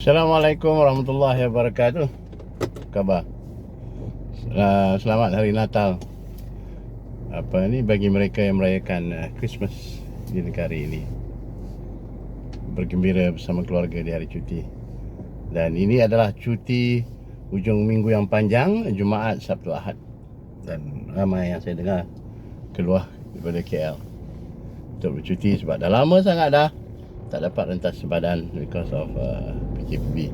Assalamualaikum warahmatullahi wabarakatuh. Khabar? Selamat Hari Natal. Bagi mereka yang merayakan Christmas di negara ini, bergembira bersama keluarga di hari cuti. Dan ini adalah cuti ujung minggu yang panjang, Jumaat, Sabtu, Ahad. Dan ramai yang saya dengar keluar daripada KL untuk bercuti sebab dah lama sangat dah tak dapat rentas sempadan because of PKPB.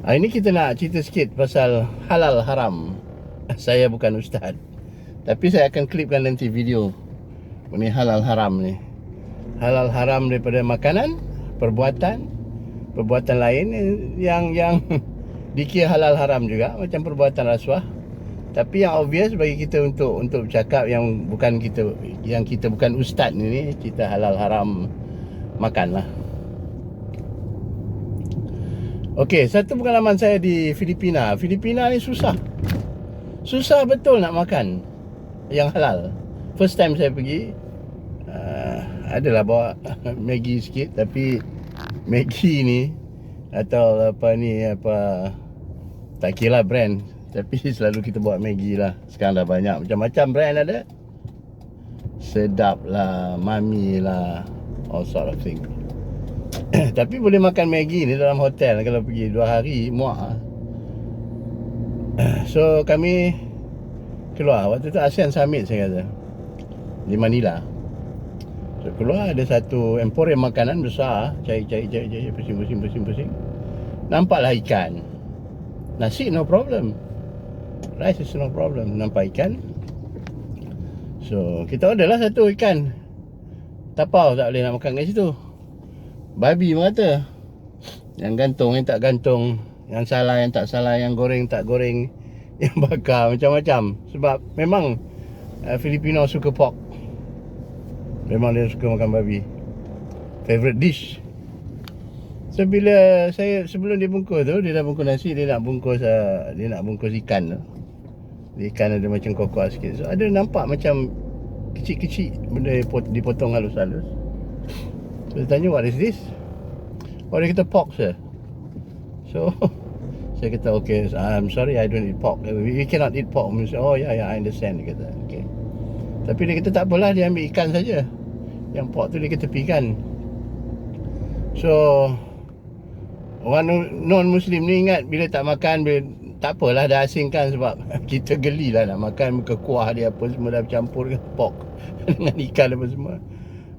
Hari ni kita nak cerita sikit pasal halal haram. Saya bukan ustaz, tapi saya akan klipkan nanti video mengenai halal haram ni. Halal haram daripada makanan, perbuatan lain yang dikira halal haram juga, macam perbuatan rasuah. Tapi yang obvious bagi kita untuk bercakap yang kita bukan ustaz ni, cerita halal haram makan lah. Okey, satu pengalaman saya di Filipina. Filipina ni susah betul nak makan yang halal. First time saya pergi, adalah bawa Maggi sikit, tapi Maggi ni atau tak kira lah brand, tapi selalu kita buat Maggi lah. Sekarang dah banyak macam-macam brand ada. Sedap lah, Mami lah, all sort of thing. Tapi boleh makan Maggi ni dalam hotel. Kalau pergi 2 hari muak. So kami keluar. Waktu tu ASEAN Summit saya kata, di Manila. So keluar ada satu emporium makanan besar. Cari pusing. Nampaklah ikan. Nasi no problem, rice is no problem. Nampak ikan, so kita order lah satu ikan tapau. Tak boleh nak makan kat situ. Babi mengata, yang gantung, yang tak gantung, yang salah, yang tak salah, yang goreng, tak goreng, yang bakar, macam-macam. Sebab memang Filipino suka pork. Memang dia suka makan babi, favorite dish. So bila saya, sebelum dia bungkus tu, dia dah bungkus nasi, dia nak bungkus ikan tu. Ikan ada macam kokok sikit. So ada nampak macam kecil-kecil benda dipotong halus-halus. So saya tanya, what is this? Oh, dia kata pork sir. So saya kata, okay, I'm sorry, I don't eat pork. We cannot eat pork. Oh yeah, I understand. Dia kata, okay. Tapi dia kata tak apalah, dia ambil ikan saja. Yang pork tu dia ketepikan. So orang non-Muslim ni ingat, bila tak makan, tak apalah, dah asingkan. Sebab kita geli lah nak makan, muka kuah dia apa semua dah bercampur dengan pork dengan ikan apa semua.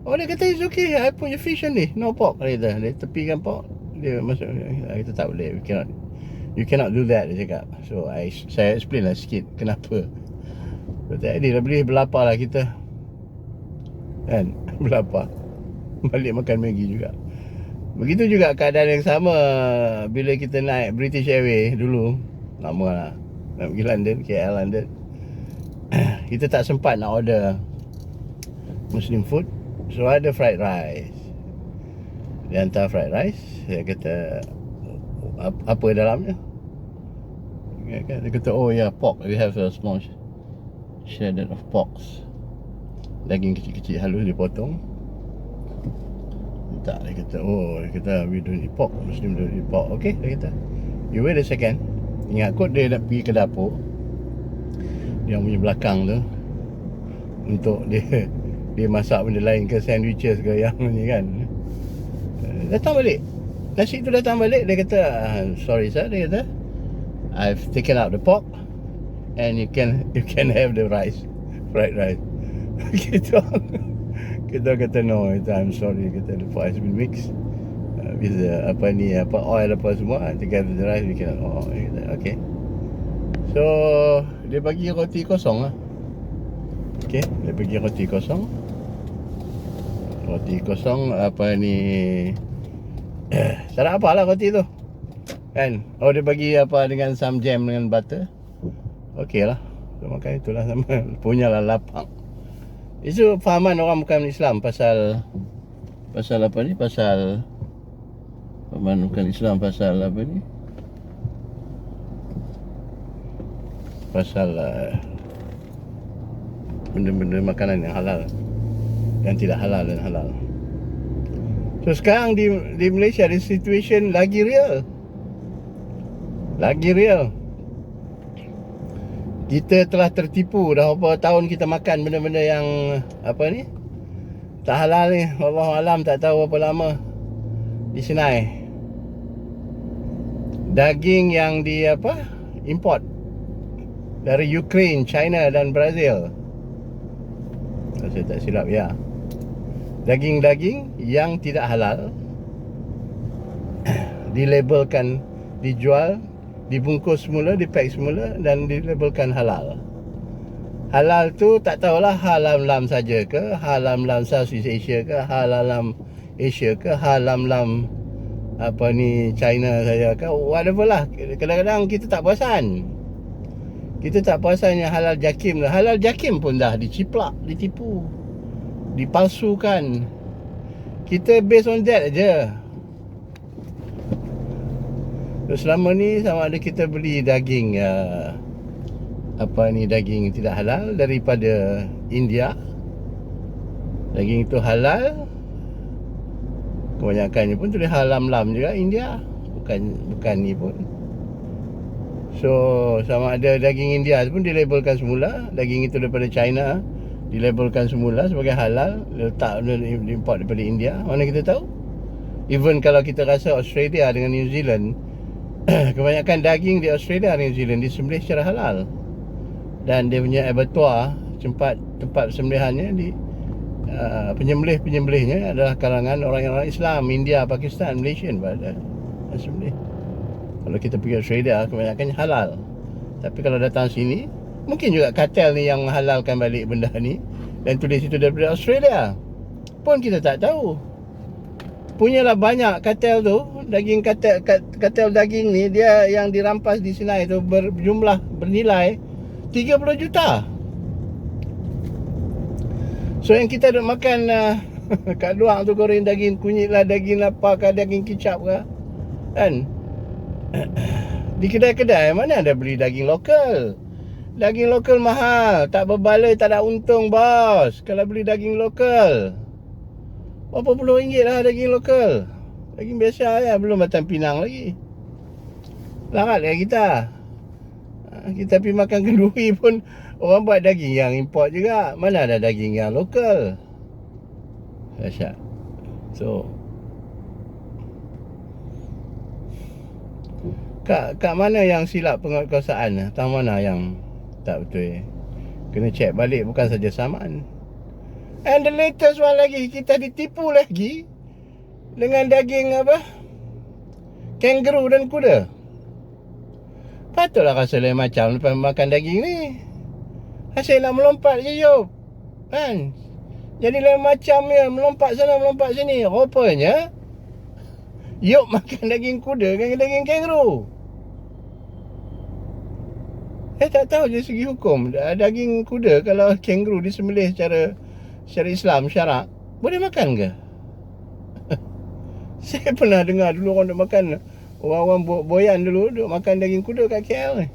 Oh, dia kata, it's okay, I put your fish only, no pork. Dia tepikan pork, dia masuk. Kita tak boleh, you cannot do that, dia cakap. So saya explain lah sikit kenapa. Tadi dah boleh berlapar lah kita, kan? Berlapar, balik makan Maggi juga. Begitu juga keadaan yang sama bila kita naik British Airways dulu. Lama lah nak pergi London, KL London. Kita tak sempat nak order Muslim food. So ada fried rice. Dia hantar fried rice. Saya kata, apa dalamnya? Dia kata, oh yeah, pork. We have a small shredded of pork. Daging kecil-kecil halus dipotong. Tak, dia kata, we don't eat pork, Muslim don't eat pork. Okay, dia kata, you wait a second. Ingat kot dia nak pergi ke dapur, dia punya belakang tu, untuk dia masak benda lain ke, sandwiches ke yang ni kan. Datang balik, nasi tu datang balik. Dia kata, sorry sir, dia kata, I've taken out the pork and you can have the rice, fried rice. Gitu. Kita kata, no, I'm sorry, kata, the pork has been mixed with oil apa semua, together the rice we cannot. Oh, kata, okay. So dia bagi roti kosong lah. Okay, dia bagi roti kosong. Tak ada apa lah roti tu, kan. Oh, dia bagi dengan some jam dengan butter. Okay lah, so makan itulah sama. Punyalah lapang. Itu fahaman orang bukan Islam pasal fahaman bukan Islam pasal benda-benda makanan yang halal, yang tidak halal dan halal. So sekarang di Malaysia the situation lagi real. Lagi real. Kita telah tertipu. Dah berapa tahun kita makan benda-benda yang apa ni, tak halal ni. Wallahualam, tak tahu berapa lama di Sinai. Daging yang di apa, import dari Ukraine, China dan Brazil. Saya tak silap ya. Daging-daging yang tidak halal dilabelkan, dijual, dibungkus semula, dipack semula dan dilabelkan halal. Halal tu tak tahulah halal lam saja ke, halal lam Southeast Asia ke, halal lam Asia ke, halal lam apa ni China saja ke, whatever lah. Kadang-kadang kita tak perasan. Kita tak perasan yang halal jakim lah. Halal jakim pun dah diciplak, ditipu, dipalsukan. Kita based on that aja. So, selama ni sama ada kita beli daging apa ni, daging tidak halal daripada India. Daging itu halal, kebanyakannya pun tulis halam lam juga India, bukan ni pun. So sama ada daging India pun dilabelkan semula, daging itu daripada China dilabelkan semula sebagai halal, letak import daripada India. Mana kita tahu? Even kalau kita rasa Australia dengan New Zealand, kebanyakan daging di Australia dan New Zealand disembelih secara halal. Dan dia punya abattoir, tempat sembelihannya di penyembelih-penyembelihnya adalah kalangan orang-orang Islam, India, Pakistan, Malaysian pada sembelih. Kalau kita pergi Australia, kebanyakannya halal. Tapi kalau datang sini, mungkin juga kartel ni yang halalkan balik benda ni dan tulis itu daripada Australia. Pun kita tak tahu. Punyalah banyak kartel tu, daging kartel daging ni, dia yang dirampas di Sinai tu berjumlah, bernilai 30 juta. So yang kita duk makan kat luar tu, goreng daging kunyit lah, daging apa ke, daging kicap ke, kan? Di kedai-kedai mana ada beli daging lokal. Daging lokal mahal, tak berbaloi, tak ada untung bos kalau beli daging lokal. Berapa puluh ringgit lah daging lokal. Daging biasa ya, belum batang pinang lagi. Larat ya kita. Kita pergi makan kenduri pun orang buat daging yang import juga. Mana ada daging yang lokal. Dahsyat. So Kat mana yang silap penguatkuasaan? Tang mana yang tak betul? Kena check balik, bukan saja saman. And the latest one lagi, kita ditipu lagi dengan daging apa, kangaroo dan kuda. Patutlah rasa lain macam lepas makan daging ni. Asyik nak melompat je Yop, kan? Jadi lain macam ya, melompat sana melompat sini. Rupanya Yop makan daging kuda dengan daging kangaroo. Saya tak tahu dari segi hukum. Daging kuda, kalau kangaroo disembelih secara Islam, syarak, boleh makan ke? Saya pernah dengar dulu orang duk makan, orang-orang boyan dulu duk makan daging kuda kat KL ni.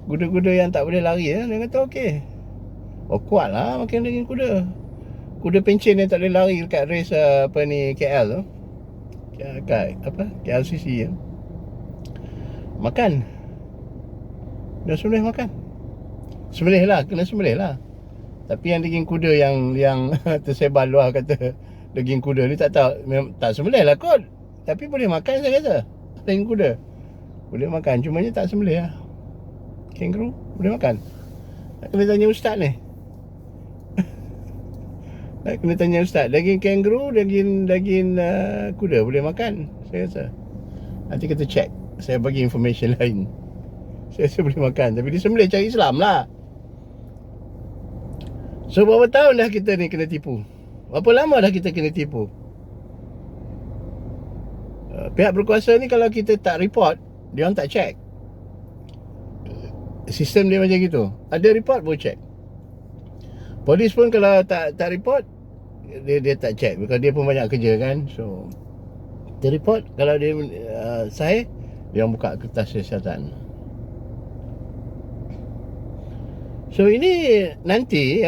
Kuda-kuda yang tak boleh lari, dia kata okey. Oh, kuat lah makan daging kuda. Kuda pencen yang tak boleh lari dekat race apa ni KL tu. Kat apa, KLCC ya. Makan. Dah sembelih makan. Sembelih lah, kena sembelih lah. Tapi yang daging kuda yang tersebar luar kata daging kuda ni, tak tahu, tak sembelih lah kot. Tapi boleh makan saya kata. Daging kuda boleh makan, cumanya tak sembelih lah. Kangaroo boleh makan. Nak kena tanya ustaz ni. Nak kena tanya ustaz. Daging kangaroo, daging kuda boleh makan, saya rasa. Nanti kita check. Saya bagi information lain. Saya rasa boleh makan, tapi disembelih cara Islam lah. So berapa tahun dah kita ni kena tipu? Berapa lama dah kita kena tipu? Pihak berkuasa ni kalau kita tak report, dia orang tak check. Sistem dia macam gitu. Ada report boleh check. Polis pun kalau tak report, dia tak check, because dia pun banyak kerja kan. So dia report, kalau dia sahih, dia orang buka kertas siasatan. So ini nanti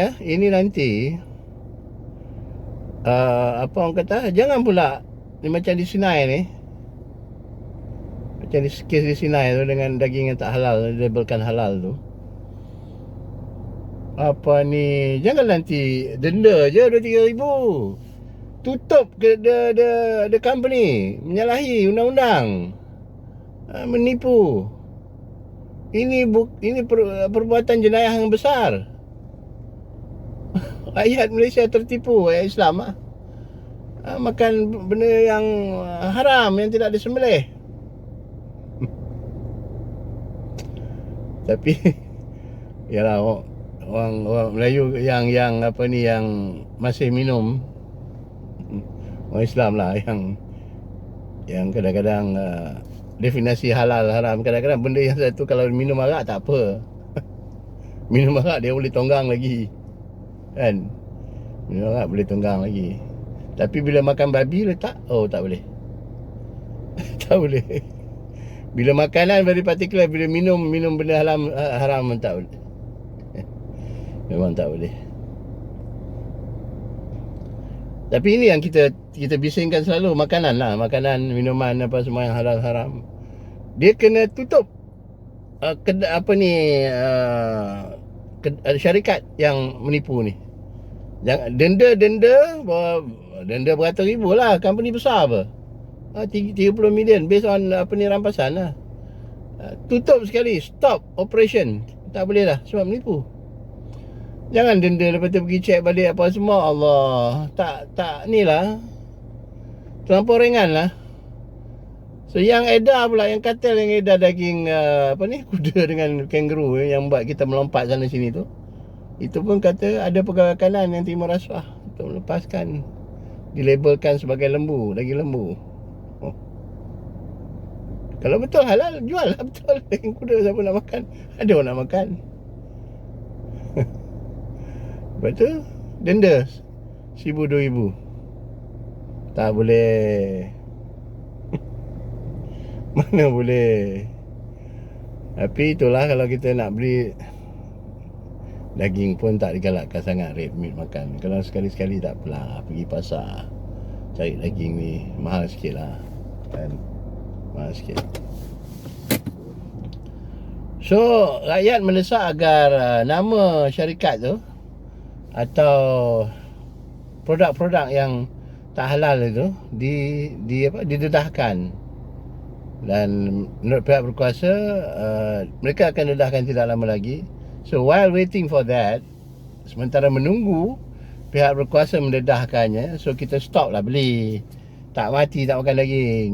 apa orang kata, jangan pula ni macam di Sinai ni. Macam di kes di Sinai tu, dengan daging yang tak halal, labelkan halal tu. Apa ni, jangan nanti denda je 2-3 ribu. Tutup ke the company, menyalahi undang-undang, menipu. Ini perbuatan jenayah yang besar. Rakyat Malaysia tertipu, rakyat Islam makan benda yang haram, yang tidak disembelih. Tapi yalah, orang Melayu yang apa ni, yang masih minum, orang Islam lah, yang kadang-kadang definisi halal haram, kadang-kadang benda yang satu kalau minum arak tak apa. Minum arak dia boleh tonggang lagi, kan? Minum arak boleh tonggang lagi. Tapi bila makan babi letak, oh tak boleh. Tak boleh. Bila makanan very particular, bila minum benda haram tak boleh. Memang tak boleh. Tapi ini yang kita bisingkan selalu, makanan lah, makanan, minuman, apa semua yang halal haram. Dia kena tutup syarikat yang menipu ni. Jangan denda beratus ribu lah, company besar apa. 30 million based on rampasan lah. Tutup sekali, stop operation. Tak boleh lah, sebab menipu. Jangan denda lepas tu pergi check balik apa semua. Allah, tak ni lah, terlampau ringan lah. So yang edar pula, yang kartel yang edar daging kuda dengan kangaroo, yang buat kita melompat sana sini tu, itu pun kata ada pegawai kanan yang terima rasuah untuk melepaskan, dilabelkan sebagai lembu, daging lembu. Kalau betul halal, jual lah betul. Daging kuda siapa nak makan? Ada orang nak makan. Lepas tu denda 1,000-2,000. Tak boleh. Mana boleh. Tapi itulah, kalau kita nak beli daging pun tak digalakkan sangat red meat makan. Kalau sekali-sekali tak apalah, pergi pasar cari daging ni, mahal sikit lah, kan? Mahal sikit. So rakyat mendesak agar nama syarikat tu atau produk-produk yang tak halal itu didedahkan. Dan menurut pihak berkuasa, mereka akan dedahkan tidak lama lagi. So while waiting for that, sementara menunggu pihak berkuasa mendedahkannya, so kita stop lah beli. Tak mati tak makan daging,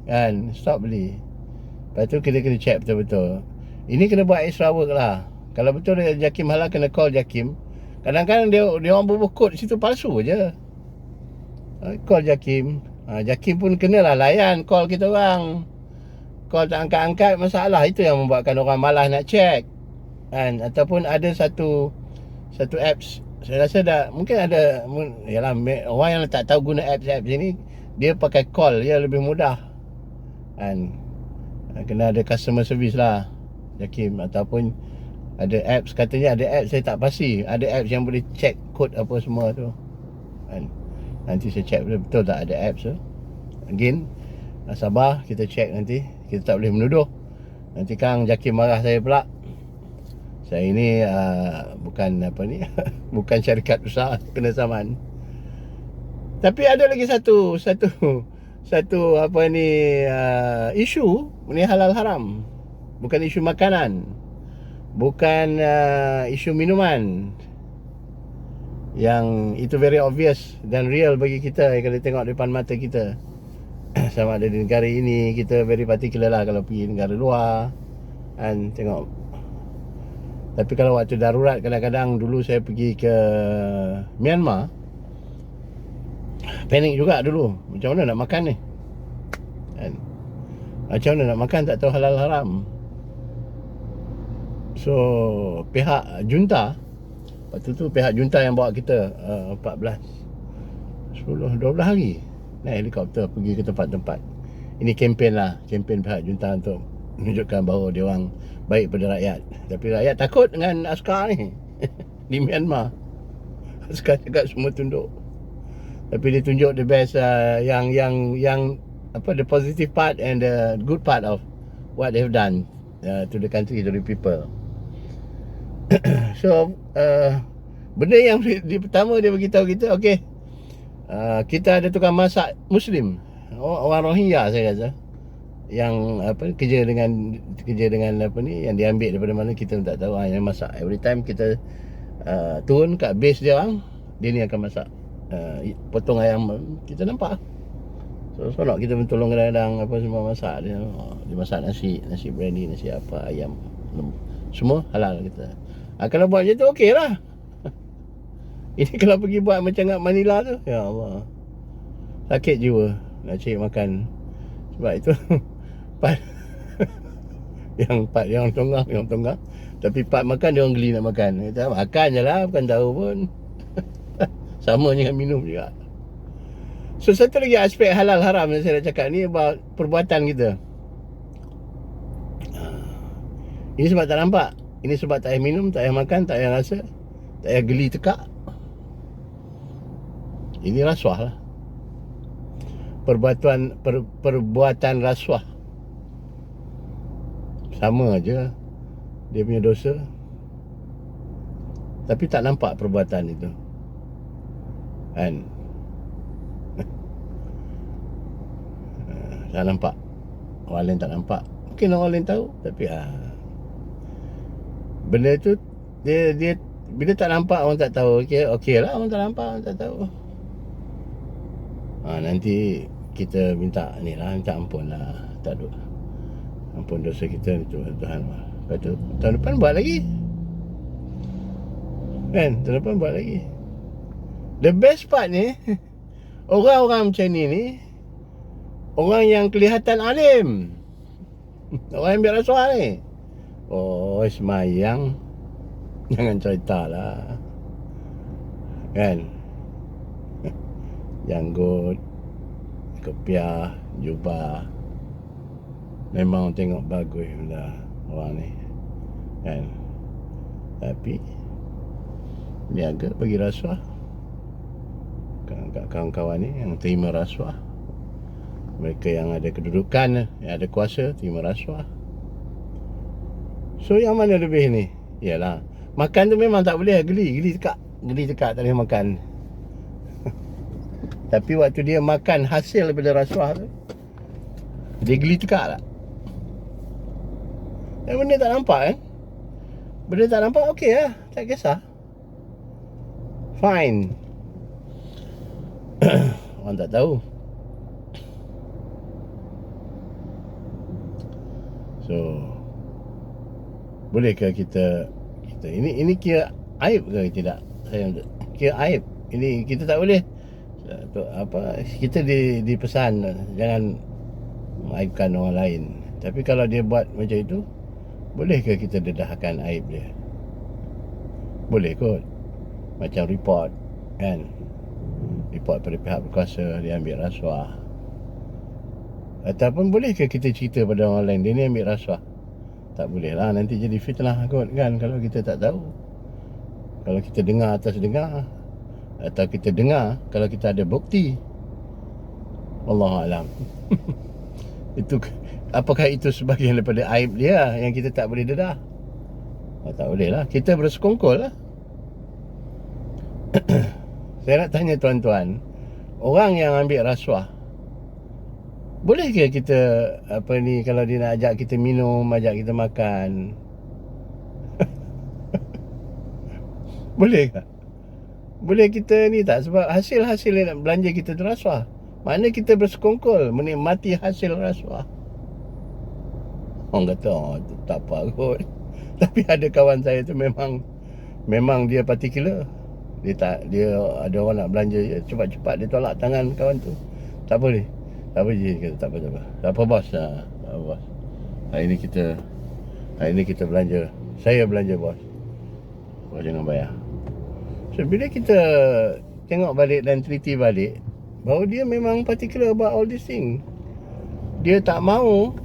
kan? Stop beli. Lepas tu kita kena check betul-betul. Ini kena buat extra work lah. Kalau betul dia JAKIM halal, kena call JAKIM. Kadang-kadang dia orang bubuh kod situ palsu je. Call JAKIM. JAKIM pun kenalah layan call kita orang. Call tak angkat-angkat, masalah. Itu yang membuatkan orang malas nak check, kan? Ataupun ada satu apps, saya rasa mungkin ada, yalah, orang yang tak tahu guna apps ini, dia pakai call, dia lebih mudah, kan? Kena ada customer service lah JAKIM. Ataupun ada apps, katanya ada apps, saya tak pasti. Ada apps yang boleh check kod apa semua tu, kan? Nanti saya check betul tak ada apps tu. Again, sabar, kita check nanti. Kita tak boleh menuduh. Nanti Kang JAKIM marah saya pula. Saya ini bukan bukan syarikat besar, kena saman. Tapi ada lagi satu isu ni, halal haram. Bukan isu makanan, bukan isu minuman. Yang itu very obvious dan real bagi kita kalau tengok depan mata kita. Sama ada di negara ini, kita very particular lah kalau pergi negara luar, kan, tengok. Tapi kalau waktu darurat, kadang-kadang dulu saya pergi ke Myanmar, panik juga dulu. Macam mana nak makan ni, kan? Macam mana nak makan, tak tahu halal haram. So pihak junta, waktu tu pihak junta yang bawa kita 12 hari naik helikopter pergi ke tempat-tempat. Ini kempen lah, kempen pihak junta untuk menunjukkan bahawa dia orang baik pada rakyat. Tapi rakyat takut dengan askar ni. Di Myanmar, askar cakap semua tunduk. Tapi dia tunjuk the best, yang apa, the positive part and the good part of what they've done to the country, to the people. So benda yang pertama dia beritahu kita, okay, kita ada tukang masak Muslim, orang Rohingya saya rasa, yang apa, kerja dengan apa ni, yang diambil daripada mana kita tak tahu, yang masak. Every time kita turun kat base dia orang, dia ni akan masak potong ayam, kita nampak. So nak kita pun tolong kadang-kadang apa semua masak dia. Dia masak nasi biryani, nasi apa, ayam, semua halal kita. Kalau buat macam tu okey lah. Ini kalau pergi buat macam kat Manila tu, ya Allah, sakit jiwa nak cari makan. Sebab itu part yang tonggang, tapi part makan dia orang geli nak makan. Kita makan je lah, bukan tahu pun. Sama dengan minum juga. So satu lagi aspek halal haram yang saya nak cakap ni, about perbuatan kita. Ini sebab tak nampak, ini sebab tak payah minum, tak payah makan, tak payah rasa, tak payah geli tekak. Ini rasuah lah. Perbuatan rasuah sama aja dia punya dosa, tapi tak nampak perbuatan itu, kan? Tak nampak, orang lain tak nampak, mungkin orang lain tahu, tapi benda tu dia bila tak nampak, orang tak tahu, okey lah, orang tak nampak, orang tak tahu. Nanti kita minta ni lah, minta ampun lah, tak ada, ampun dosa kita ni Tuhan. Lepas tu tahun depan buat lagi, kan? Tahun depan buat lagi. The best part ni, orang-orang macam ni orang yang kelihatan alim, orang yang ambil rasuah ni, semayang jangan cerita lah, kan? Janggut, kepiah, jubah, memang tengok bagus benda orang ni, kan? Tapi niaga bagi rasuah. Kawan-kawan ni yang terima rasuah, mereka yang ada kedudukan, yang ada kuasa, terima rasuah. So yang mana lebih ni? Yalah, makan tu memang tak boleh, geli tekak tak boleh makan. Tapi waktu dia makan hasil daripada rasuah tu, dia geli tekak tak? Benda tak nampak, kan? Benda tak nampak, okey lah, tak kisah, fine. Orang tak tahu. So bolehkah kita ini kira aib ke tidak? Saya kira aib. Ini kita tak boleh apa, kita dipesan jangan mengaibkan orang lain. Tapi kalau dia buat macam itu, bolehkah kita dedahkan aib dia? Boleh kot. Macam report, kan? Report pada pihak berkuasa, dia ambil rasuah. Ataupun bolehkah kita cerita pada orang lain, dia ni ambil rasuah? Tak boleh lah, nanti jadi fitnah kot, kan? Kalau kita tak tahu, kalau kita dengar atas dengar, atau kita dengar kalau kita ada bukti, Wallahualam. Itu, apakah itu sebahagian daripada aib dia yang kita tak boleh dedah? Tak boleh lah, kita bersekongkol lah. Saya nak tanya tuan-tuan, orang yang ambil rasuah, boleh ke kita apa ni, kalau dia nak ajak kita minum, ajak kita makan, boleh ke? Boleh kita ni tak? Sebab hasil-hasil yang nak belanja kita tu rasuah. Mana kita bersekongkol menikmati hasil rasuah. Orang kata tak apa kot. Tapi ada kawan saya tu memang dia particular. Dia ada orang nak belanja, cepat-cepat dia tolak tangan kawan tu. Tak boleh. Tak boleh, kata tak apa. Tak apa bos. Tak apa bos. Hari ni kita belanja. Saya belanja bos. Bos jangan bayar. So bila kita tengok balik dan teliti balik, bahawa dia memang particular about all these things. Dia tak mau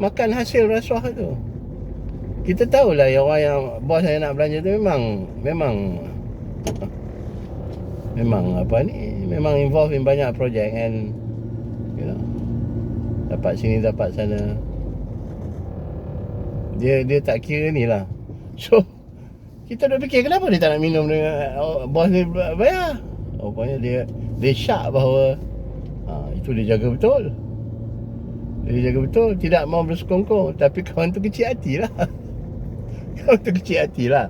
makan hasil rasuah tu. Kita tahulah yang orang yang bos yang nak belanja tu memang memang apa ni, memang involved in banyak projek and you know, dapat sini dapat sana. Dia tak kira ni lah. So kita dah fikir kenapa dia tak nak minum dengan bos ni bayar. Rupanya dia syak bahawa itu dia jaga betul. Dia jaga betul, tidak mau bersekongkong. Tapi kawan tu kecil hati lah. Kawan tu kecil hati lah.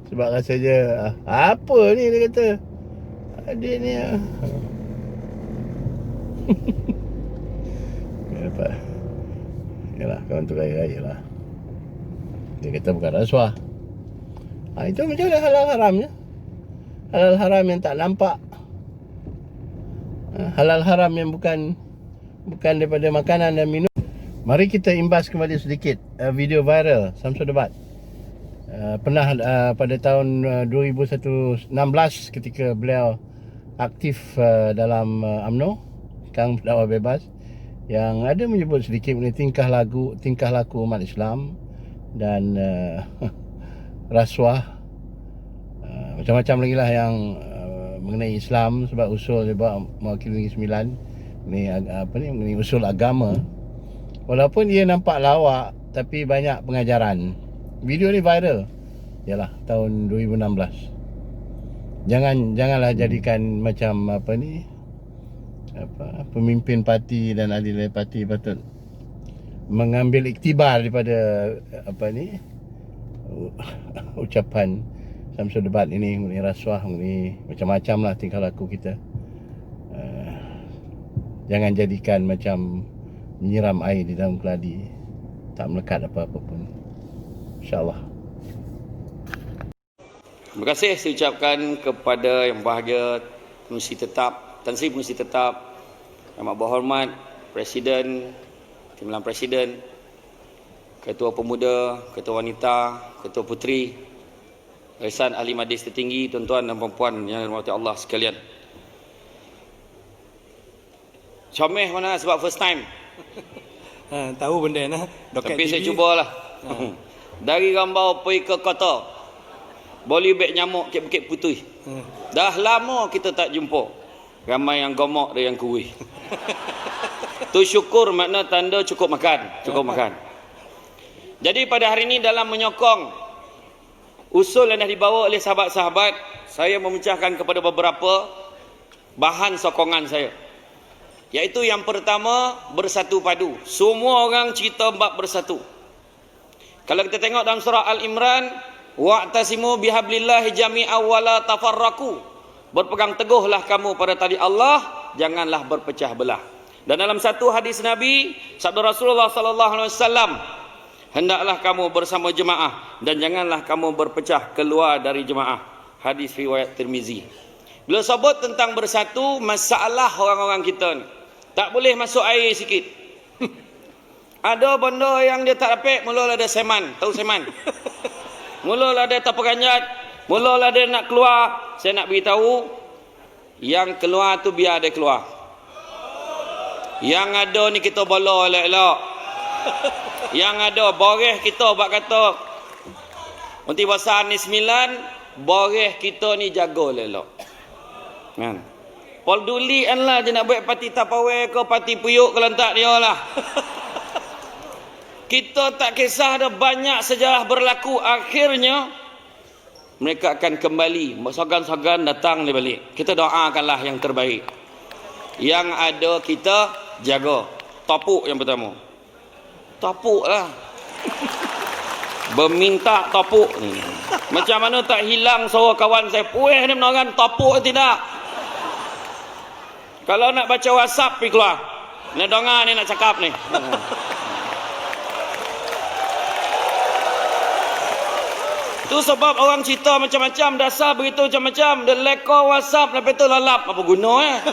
Sebab rasa je, apa ni dia kata, adik ni dapat. Yalah, kawan tu raya-raya lah. Dia kata bukan rasuah. Itu macam mana halal haramnya. Halal haram yang tak nampak. Halal haram yang bukan daripada makanan dan minum. Mari kita imbas kembali sedikit video viral Samsul Debat. Pernah pada tahun 2016 ketika beliau aktif dalam UMNO, Kang Dakwah Bebas, yang ada menyebut sedikit mengenai tingkah laku umat Islam dan rasuah, macam-macam lagi lah yang mengenai Islam, sebab usul dia buat mewakili Negeri Sembilan mengenai usul agama. Walaupun dia nampak lawak, tapi banyak pengajaran. Video ni viral ialah tahun 2016. Janganlah jadikan macam pemimpin parti dan ahli parti patut mengambil iktibar daripada ucapan Samsul Debat ini mengenai rasuah, mengenai macam-macam lah tingkah laku kita. Jangan jadikan macam menyiram air di dalam keladi, tak melekat apa-apa pun, InsyaAllah. Terima kasih saya ucapkan kepada Yang Berbahagia Pengerusi Tetap, Tan Sri Pengerusi Tetap, Yang Berhormat Presiden, Timbalan Presiden, Ketua Pemuda, Ketua Wanita, Ketua Puteri, Barisan Ahli Majlis Tertinggi, tuan-tuan dan puan-puan yang dirahmati Allah sekalian. Comel mana sebab first time. Tahu benda nah. Tapi saya cubalah. Dari Rambau pergi ke kota, boleh beg nyamuk ke Bukit Putih. Dah lama kita tak jumpa. Ramai yang gomok dan yang kuih. Tu syukur makna tanda cukup makan. Jadi pada hari ini dalam menyokong usul yang dah dibawa oleh sahabat-sahabat, saya memecahkan kepada beberapa bahan sokongan saya. Iaitu yang pertama, bersatu padu. Semua orang cerita bab bersatu. Kalau kita tengok dalam surah Al-Imran, wa'tasimu bihablillahi jami'an wa la tafarraqu. Berpegang teguhlah kamu pada tali Allah, janganlah berpecah belah. Dan dalam satu hadis Nabi, sabda Rasulullah sallallahu alaihi wasallam, hendaklah kamu bersama jemaah dan janganlah kamu berpecah keluar dari jemaah. Hadis riwayat Tirmizi. Bila sebut tentang bersatu, masalah orang-orang kita ni tak boleh masuk air sikit. Ada benda yang dia tak dapat, mulalah ada seman. Tahu seman? Mulalah ada tapakanjat, mulalah dia nak keluar. Saya nak beritahu, yang keluar tu biar dia keluar. Yang ada ni kita bola elok-elok. Yang ada boreh kita buat kata nanti bahasa ni 9, boreh kita ni jaga elok. Kan? Pol duli lah je nak buat parti tapawai ke parti puyuk ke lantak dia lah. Kita tak kisah ada banyak sejarah berlaku, akhirnya mereka akan kembali. Sogan-sogan datang dia balik. Kita doakanlah yang terbaik. Yang ada kita jaga. Topuk yang pertama. Topuk lah. Berminta topuk. Macam mana tak hilang suara kawan saya. Puih ni menorang topuk tidak. Kalau nak baca WhatsApp pergi keluar. Ni dengar ni nak cakap ni. Tu sebab orang cerita macam-macam, dasar beritahu macam-macam. Dia leka WhatsApp lepas tu lalap. Apa guna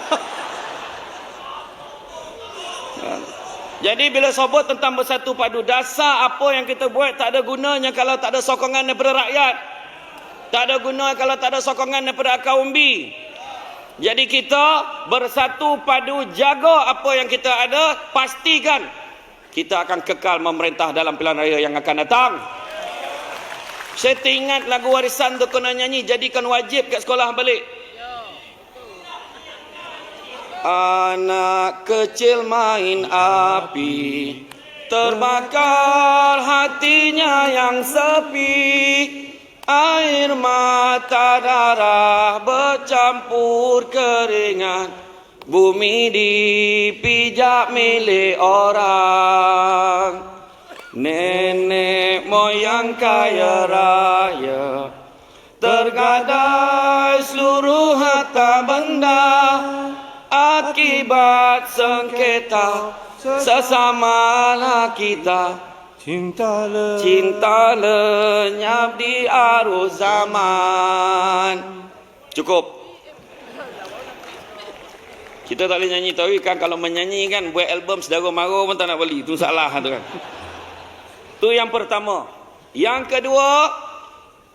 Jadi bila sebut tentang bersatu padu, dasar apa yang kita buat tak ada gunanya kalau tak ada sokongan daripada rakyat. Tak ada guna kalau tak ada sokongan daripada akar umbi. Jadi kita bersatu padu, jaga apa yang kita ada, pastikan kita akan kekal memerintah dalam pilihan raya yang akan datang. Saya teringat lagu warisan tu kena nyanyi, jadikan wajib kat sekolah balik. Anak kecil main api, terbakar hatinya yang sepi. Air mata darah bercampur keringat, bumi dipijak milik orang. Nenek moyang kaya raya, tergadai seluruh harta benda. Akibat sengketa sesamalah kita, cinta lenyap di arus zaman. Cukup. Kita tak boleh nyanyi tahu kan, kalau menyanyi kan buat album Saudara Mara pun tak nak beli. Itu salah tu kan. Tu yang pertama. Yang kedua,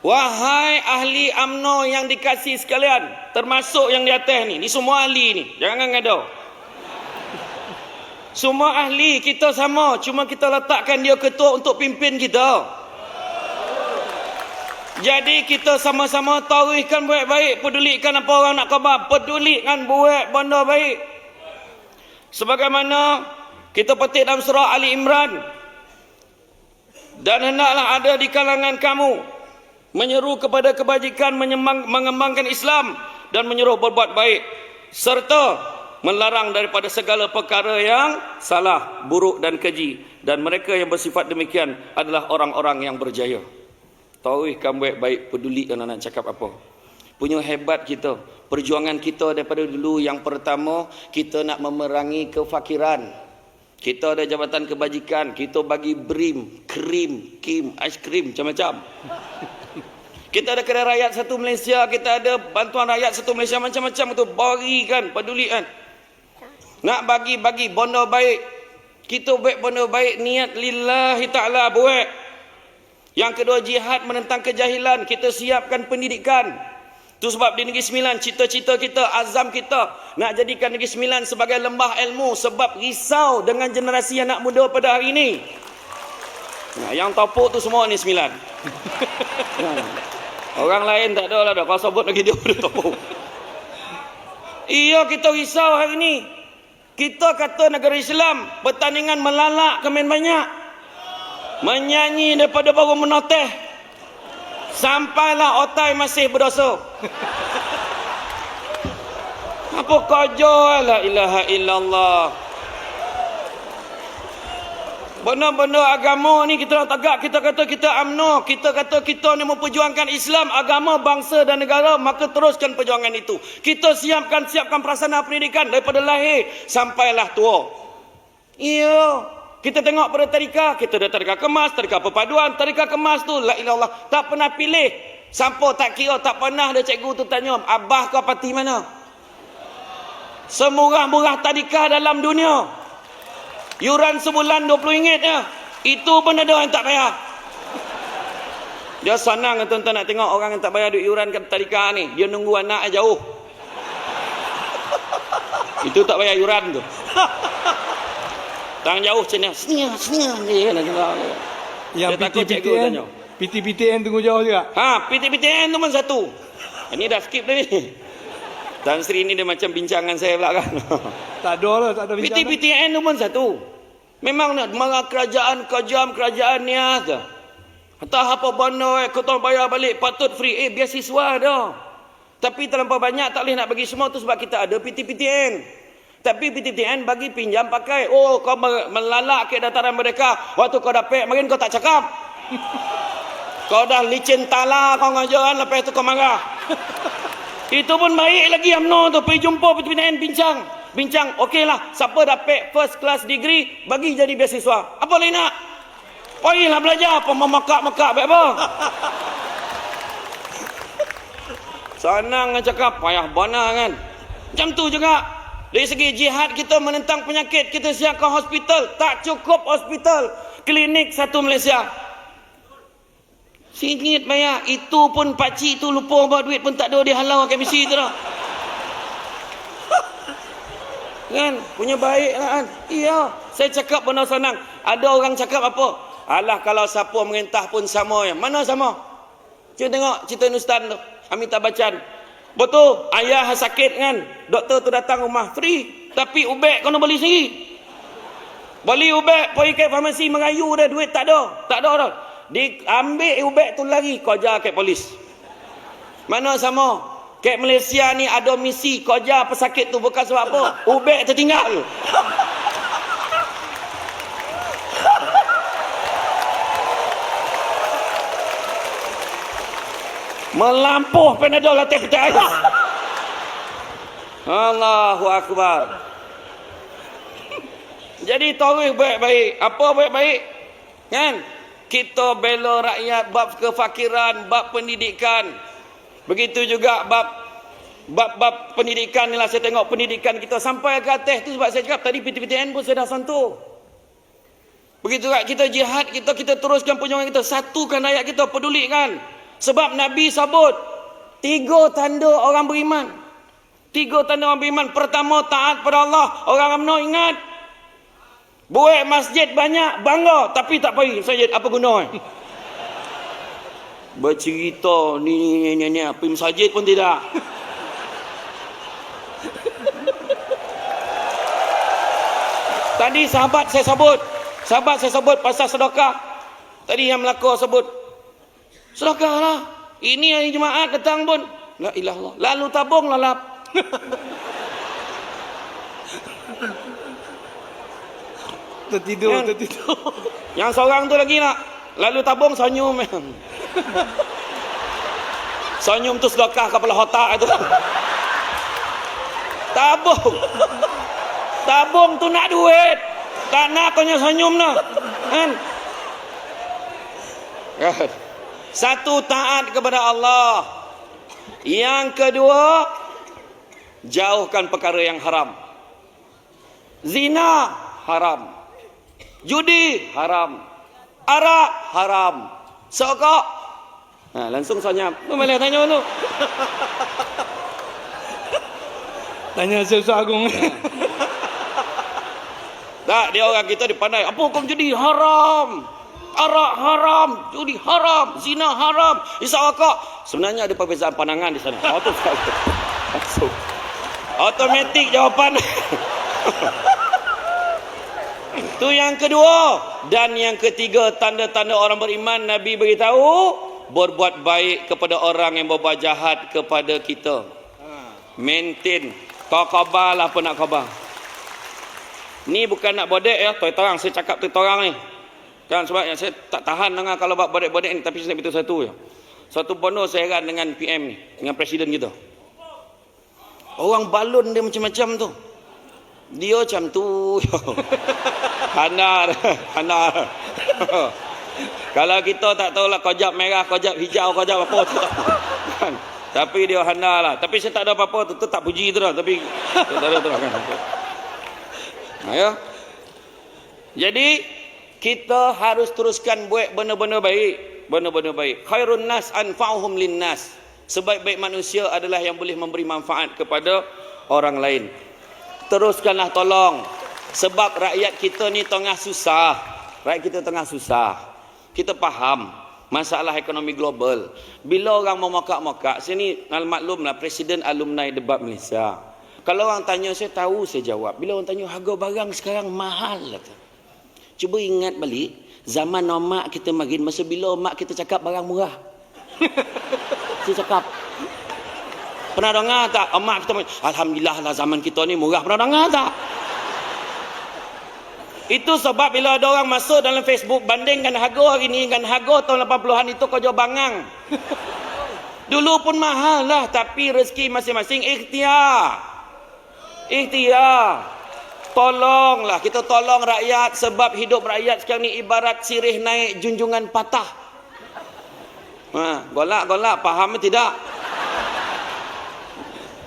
wahai ahli UMNO yang dikasih sekalian, termasuk yang di atas ni semua ahli ni. Jangan ngada. Semua ahli kita sama, cuma kita letakkan dia ketua untuk pimpin kita. Jadi kita sama-sama tawarikkan buat baik, pedulikan apa orang nak khabar, pedulikan buat benda baik. Sebagaimana kita petik dalam surah Ali Imran, dan hendaklah ada di kalangan kamu menyeru kepada kebajikan, mengembangkan Islam dan menyuruh berbuat baik, serta melarang daripada segala perkara yang salah, buruk dan keji. Dan mereka yang bersifat demikian adalah orang-orang yang berjaya. Tawarikkan buat baik, pedulikan nak cakap apa. Punya hebat kita, perjuangan kita daripada dulu. Yang pertama, kita nak memerangi kefakiran. Kita ada jabatan kebajikan, kita bagi BRIM, krim, kim, aiskrim, macam-macam. Kita ada kedai rakyat satu Malaysia, kita ada bantuan rakyat satu Malaysia, macam-macam itu. Berikan, pedulikan. Nak bagi benda baik. Kita buat benda baik, niat lillahi ta'ala buat. Yang kedua, jihad menentang kejahilan. Kita siapkan pendidikan. Itu sebab di Negeri Sembilan, cita-cita kita, azam kita nak jadikan Negeri Sembilan sebagai lembah ilmu. Sebab risau dengan generasi anak muda pada hari ini. Nah, yang topuk tu semua ni Sembilan. Orang lain tak ada lah dah. Kalau sebut lagi dia pada topuk. Iya, kita risau hari ini. Kita kata negara Islam, pertandingan melalak kemen banyak. Menyanyi daripada baru menoteh, sampailah otai masih berdosa. Apa kerja, la ilaha illallah. Benda-benda agama ni kita nak tegak. Kita kata kita UMNO, kita kata kita ni memperjuangkan Islam, agama, bangsa dan negara. Maka teruskan perjuangan itu. Kita siapkan prasarana pendidikan daripada lahir sampailah tua. Iya. Kita tengok pada tadika, kita ada tadika kemas, tadika perpaduan. Tadika kemas tu, la ilallah, tak pernah pilih. Sampai tak kira, tak pernah ada cikgu tu tanya, abah kau parti mana? Semurah-murah tadika dalam dunia. Yuran sebulan RM20 je. Itu pun ada yang tak bayar. Dia senang tuan-tuan nak tengok orang yang tak bayar duit yuran kat tadika ni. Dia nunggu anak jauh. Itu tak bayar yuran tu. Tangan jauh macam ni. Senior. Yang PT-PTN tunggu jauh juga. PT-PTN tu pun satu. Ini dah skip dah ni. Tan Sri ni dia macam bincangan saya pula kan. Tak ada lah, tak ada bincangan. PT-PTN tu pun satu. Memang nak marah kerajaan, kejam kerajaan ni aja. Entah apa benda kau tahu bayar balik patut free. Biasiswa dah. Tapi terlampau banyak tak boleh nak bagi semua tu sebab kita ada PT-PTN. Tapi PT-PTN bagi pinjam pakai. Oh, kau melalak ke dataran mereka. Waktu kau dapat, mungkin kau tak cakap. Kau dah licin tala kau ngajaran, lepas tu kau marah. Itu pun baik lagi UMNO tu. Pergi jumpa PT-PTN bincang. Okeylah, siapa dapat first class degree, bagi jadi beasiswa. Apa lagi nak? Pergilah belajar. Apa memakak-makak baik apa? Senang nak cakap, payah bana kan. Macam tu juga. Dari segi jihad kita menentang penyakit, kita siapkan hospital. Tak cukup hospital, klinik satu Malaysia. RM1 bayar. Itu pun pakcik tu lupa bawa duit pun tak ada, dia halau kat misi tu dah. Kan? Punya baik lah kan? Iya. Saya cakap benda senang. Ada orang cakap apa? Alah, kalau siapa merintah pun sama ya. Mana sama? Cuba tengok cerita Nustan tu, Amitabh Bachchan. Betul, ayah sakit kan, doktor tu datang rumah free. Tapi ubek kena beli sendiri. Beli ubek, pergi ke farmasi merayu dah, duit tak ada. Tak ada dah. Diambil ubek tu lagi, kau ajar ke polis. Mana sama? Ke Malaysia ni ada misi, kau ajar pesakit tu bukan sebab apa. Ubek tertinggal. Melampuh Panadol atas pecah air. Allahu Akbar. Jadi tahu baik-baik. Apa baik-baik? Kan? Kita bela rakyat bab kefakiran, bab pendidikan. Begitu juga bab pendidikan ni lah, saya tengok pendidikan kita sampai ke atas tu, sebab saya cakap tadi PTPTN pun saya dah sentuh. Begitu juga kita jihad, kita teruskan perjuangan kita, satukan rakyat kita, pedulikan. Sebab Nabi sebut 3 tanda orang beriman. 3 tanda orang beriman. Pertama, taat pada Allah. Orang UMNO ingat, buat masjid banyak, bangga, tapi tak pergi masjid, apa guna? Bercerita ni, pergi masjid pun tidak. Tadi sahabat saya sebut pasal sedekah. Tadi yang Melaka sebut, sedekah lah. Ini hari Jumaat datang pun, la ilaha illallah. Lalu tabung lalap. Tertidur. Yang seorang tu lagi nak, lalu tabung senyum. Senyum tu sedekah kepala otak itu. Tabung tu nak duit. Tak nak kau senyum nak. Kan? Satu, taat kepada Allah. Yang kedua, jauhkan perkara yang haram. Zina haram. Judi haram. Arak haram. Sokok. Langsung senyap. Boleh tanya tu. Tanya Ustaz Agung. Tak, dia orang kita dipandai. Apa hukum judi? Haram. Arak haram, judi haram, zina haram, isap rokok. Sebenarnya ada perbezaan pandangan di sana. Automatik jawapan. Itu yang kedua. Dan yang ketiga, tanda-tanda orang beriman, Nabi beritahu, berbuat baik kepada orang yang berbuat jahat kepada kita. Maintain. Kau khabar lah apa nak khabar. Ni bukan nak bodek ya, terang saya cakap terang ni. Kan sebab saya tak tahan dengar kalau buat bodek-bodek ni, tapi saya nak beritahu satu je. Satu bonus saya heran dengan PM ni, dengan presiden kita. Orang balon dia macam-macam tu. Dia macam tu. Handar. Kalau kita tak tahulah kojab merah, kojab hijau, kojab apa tu. Kan? Tapi dia handar lah. Tapi saya tak ada apa-apa tu, tak puji tu lah. Tapi tak ada tu lah kan. Ya. Jadi kita harus teruskan buat benda-benda baik. Benda-benda baik. Khairun nas anfa'uhum linnas. Sebaik-baik manusia adalah yang boleh memberi manfaat kepada orang lain. Teruskanlah tolong. Sebab rakyat kita ni tengah susah. Rakyat kita tengah susah. Kita faham masalah ekonomi global. Bila orang mau mokak-mokak, saya ni maklumlah Presiden Alumni Debat Malaysia. Kalau orang tanya saya tahu, saya jawab. Bila orang tanya harga barang sekarang mahal. Cuba ingat balik, zaman mak kita makin, masa bila mak kita cakap barang murah. Saya cakap, pernah dengar tak? Mak kita, alhamdulillah lah zaman kita ni murah. Pernah dengar tak? Itu sebab bila ada orang masuk dalam Facebook, bandingkan harga hari ni dengan harga tahun 80-an itu, kau jual bangang. Dulu pun mahal lah, tapi rezeki masing-masing ikhtiar. Tolonglah, kita tolong rakyat, sebab hidup rakyat sekarang ni ibarat sirih naik junjungan patah. Golak, faham tidak?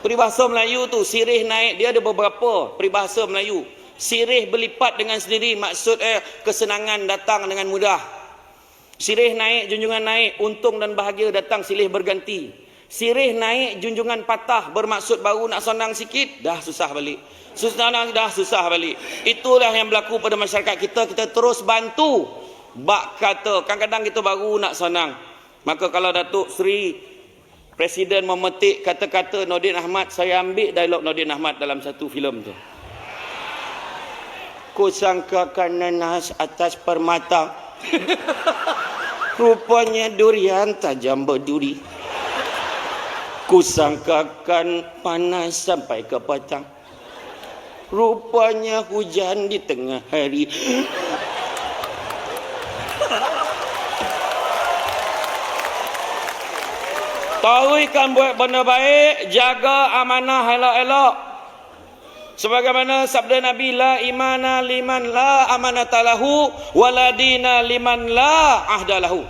Peribahasa Melayu tu, sirih naik, dia ada beberapa peribahasa Melayu. Sirih berlipat dengan sendiri, maksud kesenangan datang dengan mudah. Sirih naik, junjungan naik, untung dan bahagia datang silih berganti. Sirih naik, junjungan patah, bermaksud baru nak senang sikit, dah susah balik. Susah balik. Itulah yang berlaku pada masyarakat kita. Kita terus bantu. Bak kata, kadang-kadang kita baru nak senang. Maka kalau Datuk Seri Presiden memetik kata-kata Nordin Ahmad, saya ambil dialog Nordin Ahmad dalam satu filem tu. ku sangkakan nanas atas permata. Rupanya durian tajam berduri. Ku sangkakan panas sampai ke petang. Rupanya hujan di tengah hari. Tahuikan buat benda baik, jaga amanah elok-elok. Sebagaimana sabda Nabi, la imana liman la amanata lahu, wala dina liman la ahda lahu.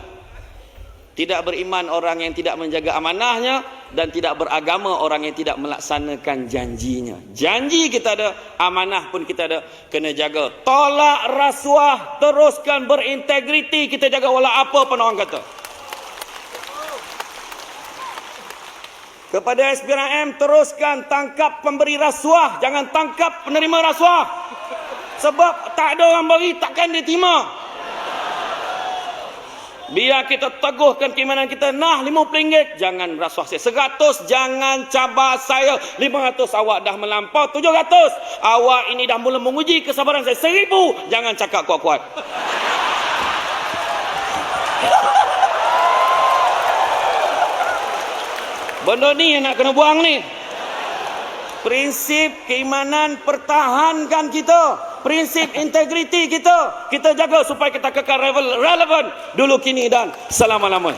Tidak beriman orang yang tidak menjaga amanahnya, dan tidak beragama orang yang tidak melaksanakan janjinya. Janji kita ada, amanah pun kita ada, kena jaga. Tolak rasuah, teruskan berintegriti, kita jaga walau apa pun orang kata. Kepada SPRM, teruskan tangkap pemberi rasuah, jangan tangkap penerima rasuah. Sebab tak ada orang bagi, takkan diterima. Biar kita teguhkan keimanan kita. Nah, RM50, jangan rasuah saya. 100, jangan cabar saya. 500, awak dah melampau. 700, awak ini dah mula menguji kesabaran saya. 1000, jangan cakap kuat-kuat. Benda ni yang nak kena buang ni. Prinsip keimanan pertahankan kita. Prinsip integriti kita. Kita jaga supaya kita kekal relevan dulu, kini dan selama-lamanya.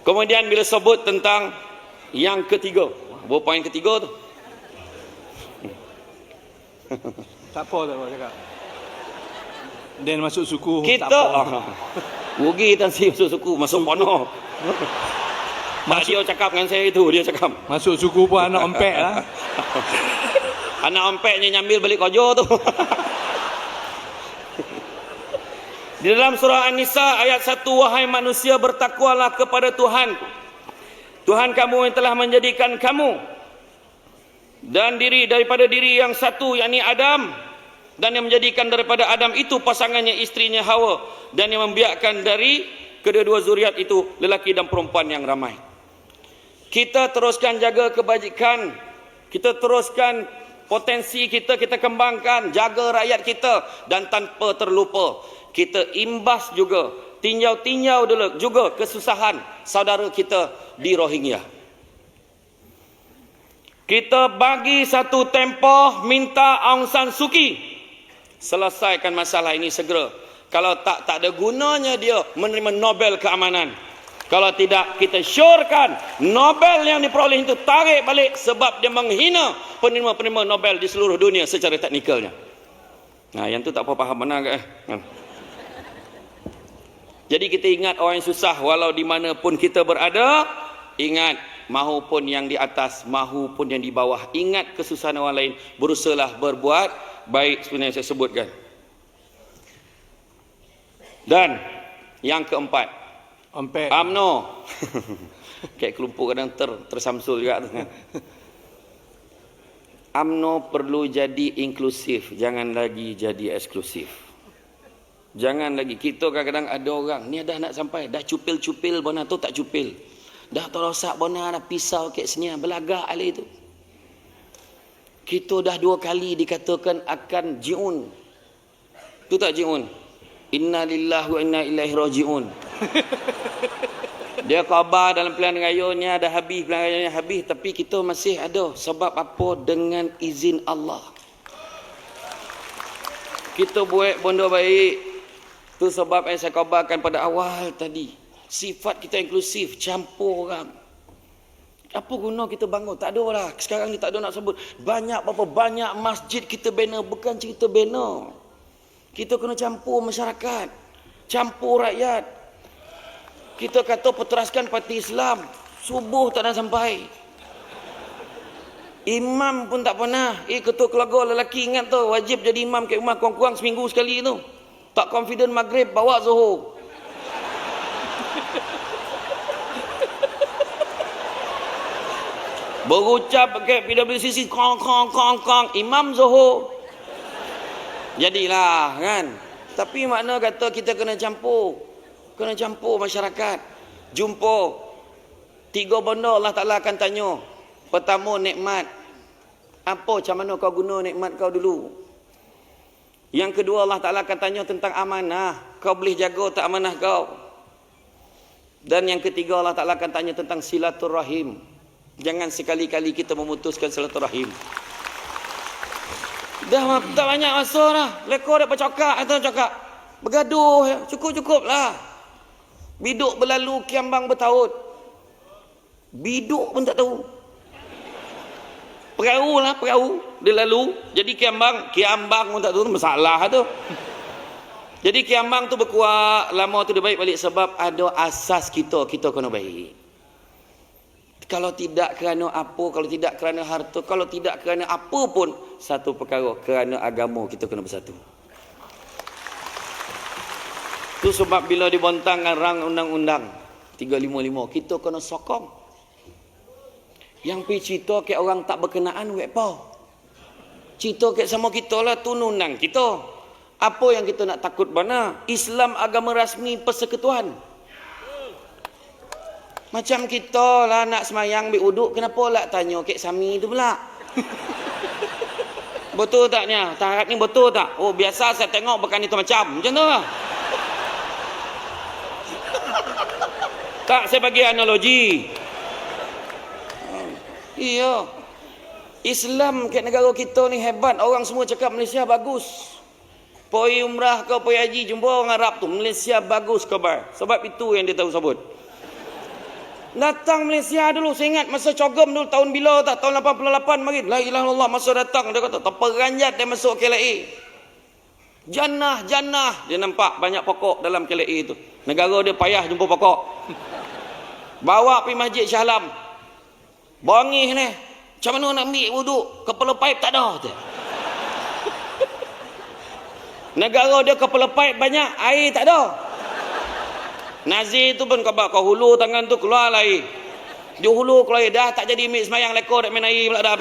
Kemudian bila sebut tentang yang ketiga. Apa poin ketiga tu? Tak apa cakap. Dan masuk suku Kita tak apa. rugi tan si masuk suku, masuk pono. Mak dia cakap dengan saya itu, dia cakap. Masuk suku pun anak empek lah. Anak empeknya nyambil balik kojo tu. Di dalam surah An-Nisa ayat 1, wahai manusia, bertakwalah kepada Tuhan. Tuhan kamu yang telah menjadikan kamu dan diri daripada diri yang satu, yakni Adam, dan yang menjadikan daripada Adam itu pasangannya, istrinya Hawa, dan yang membiarkan dari kedua-dua zuriat itu lelaki dan perempuan yang ramai. Kita teruskan jaga kebajikan, kita teruskan potensi kita, kita kembangkan, jaga rakyat kita, dan tanpa terlupa kita imbas juga, tinjau-tinjau dulu juga kesusahan saudara kita di Rohingya. Kita bagi satu tempoh minta Aung San Suu Kyi selesaikan masalah ini segera. Kalau tak ada gunanya dia menerima Nobel keamanan. Kalau tidak, kita syorkan Nobel yang diperoleh itu tarik balik, sebab dia menghina penerima-penerima Nobel di seluruh dunia secara teknikalnya. Nah, yang tu tak apa faham mana ke? Jadi kita ingat orang yang susah, walau di mana pun kita berada, ingat mahupun yang di atas, mahupun yang di bawah, ingat kesusahan orang lain, berusahalah berbuat baik sebenarnya saya sebutkan. Dan yang keempat, Empek. UMNO. Kayak kelompok kadang tersamsul juga tu. UMNO perlu jadi inklusif, jangan lagi jadi eksklusif. Jangan lagi, kita kadang-kadang ada orang ni dah nak sampai, dah cupil-cupil bona tu tak cupil. Dah terosak bona, dah pisau kat sini, belagak alih itu. Kita dah 2 kali dikatakan akan ji'un. Itu tak ji'un? Inna lillahi wa inna ilaihi raji'un. Dia khabar dalam pilihan rayanya dah habis, pilihan rayanya habis, tapi kita masih ada. Sebab apa? Dengan izin Allah. Kita buat benda baik. Itu sebab yang saya khabarkan pada awal tadi. Sifat kita inklusif, campur orang. Apa guna kita bangun? Tak ada lah. Sekarang ni tak ada nak sebut. Banyak berapa banyak masjid kita bina. Bukan cerita bina. Kita kena campur masyarakat. Campur rakyat. Kita kata perteraskan parti Islam. Subuh tak nak sampai. Imam pun tak pernah. Ketua keluarga lelaki ingat tu. Wajib jadi imam kat rumah kurang-kurang seminggu sekali tu. Tak confident maghrib bawa Zuhur. Berucap pakai PWCC kong. Imam Zuhur. Jadilah kan. Tapi makna kata kita kena campur. Kena campur masyarakat. Jumpa. 3 benda Allah Ta'ala akan tanya. Pertama, nikmat. Apa, macam mana kau guna nikmat kau dulu? Yang kedua, Allah Ta'ala akan tanya tentang amanah. Kau boleh jaga tak amanah kau? Dan yang ketiga, Allah Ta'ala akan tanya tentang silaturahim. Jangan sekali-kali kita memutuskan silaturahim. Dah tak banyak masa dah. Lekor dah bercakap atau cakap. Bergaduh, cukup-cukup lah. Biduk berlalu, kiambang bertaut. Biduk pun tak tahu. Perahu lah, perahu. Dia lalu. Jadi kiambang pun tak tahu. Masalah tu. Jadi kiambang tu berkuat. Lama tu dia baik balik. Sebab ada asas kita kena baik. Kalau tidak kerana apa, kalau tidak kerana harta, kalau tidak kerana apa pun, satu perkara, kerana agama kita kena bersatu. Itu sebab bila dibontangkan rang undang-undang 355, kita kena sokong. Yang pergi cerita ke orang tak berkenaan, wek apa? Cerita ke sama kita lah, tu undang kita. Apa yang kita nak takut mana? Islam agama rasmi persekutuan. Macam kita lah nak semayang ambil uduk, kenapa lah tanya Kek Sami tu pula? Betul tak ni? Tarat ni betul tak? Oh, biasa saya tengok bukan itu macam tu lah. Tak, saya bagi analogi. Iya. Islam kat negara kita ni hebat. Orang semua cakap Malaysia bagus. Pergi umrah ke pergi haji, jumpa orang Arab tu, Malaysia bagus khabar. Sebab itu yang dia tahu sebut. Datang Malaysia dulu, saya ingat masa cogom dulu tahun bila tak, tahun 88 mari. La ilaha illallah, masa datang dia kata terperanjat dia masuk KLA. Jannah, dia nampak banyak pokok dalam KLA itu. Negara dia payah jumpa pokok. Bawa pergi Masjid Shah Alam. Bangih ni. Macam mana nak ambil wuduk? Kepala paip tak ada. Negara dia kepala paip banyak, air tak ada. Nazir tu pun kau hulu tangan tu keluar air. Dia hulu keluar air. Dah tak jadi ambil semayang lekor nak main air pula dah.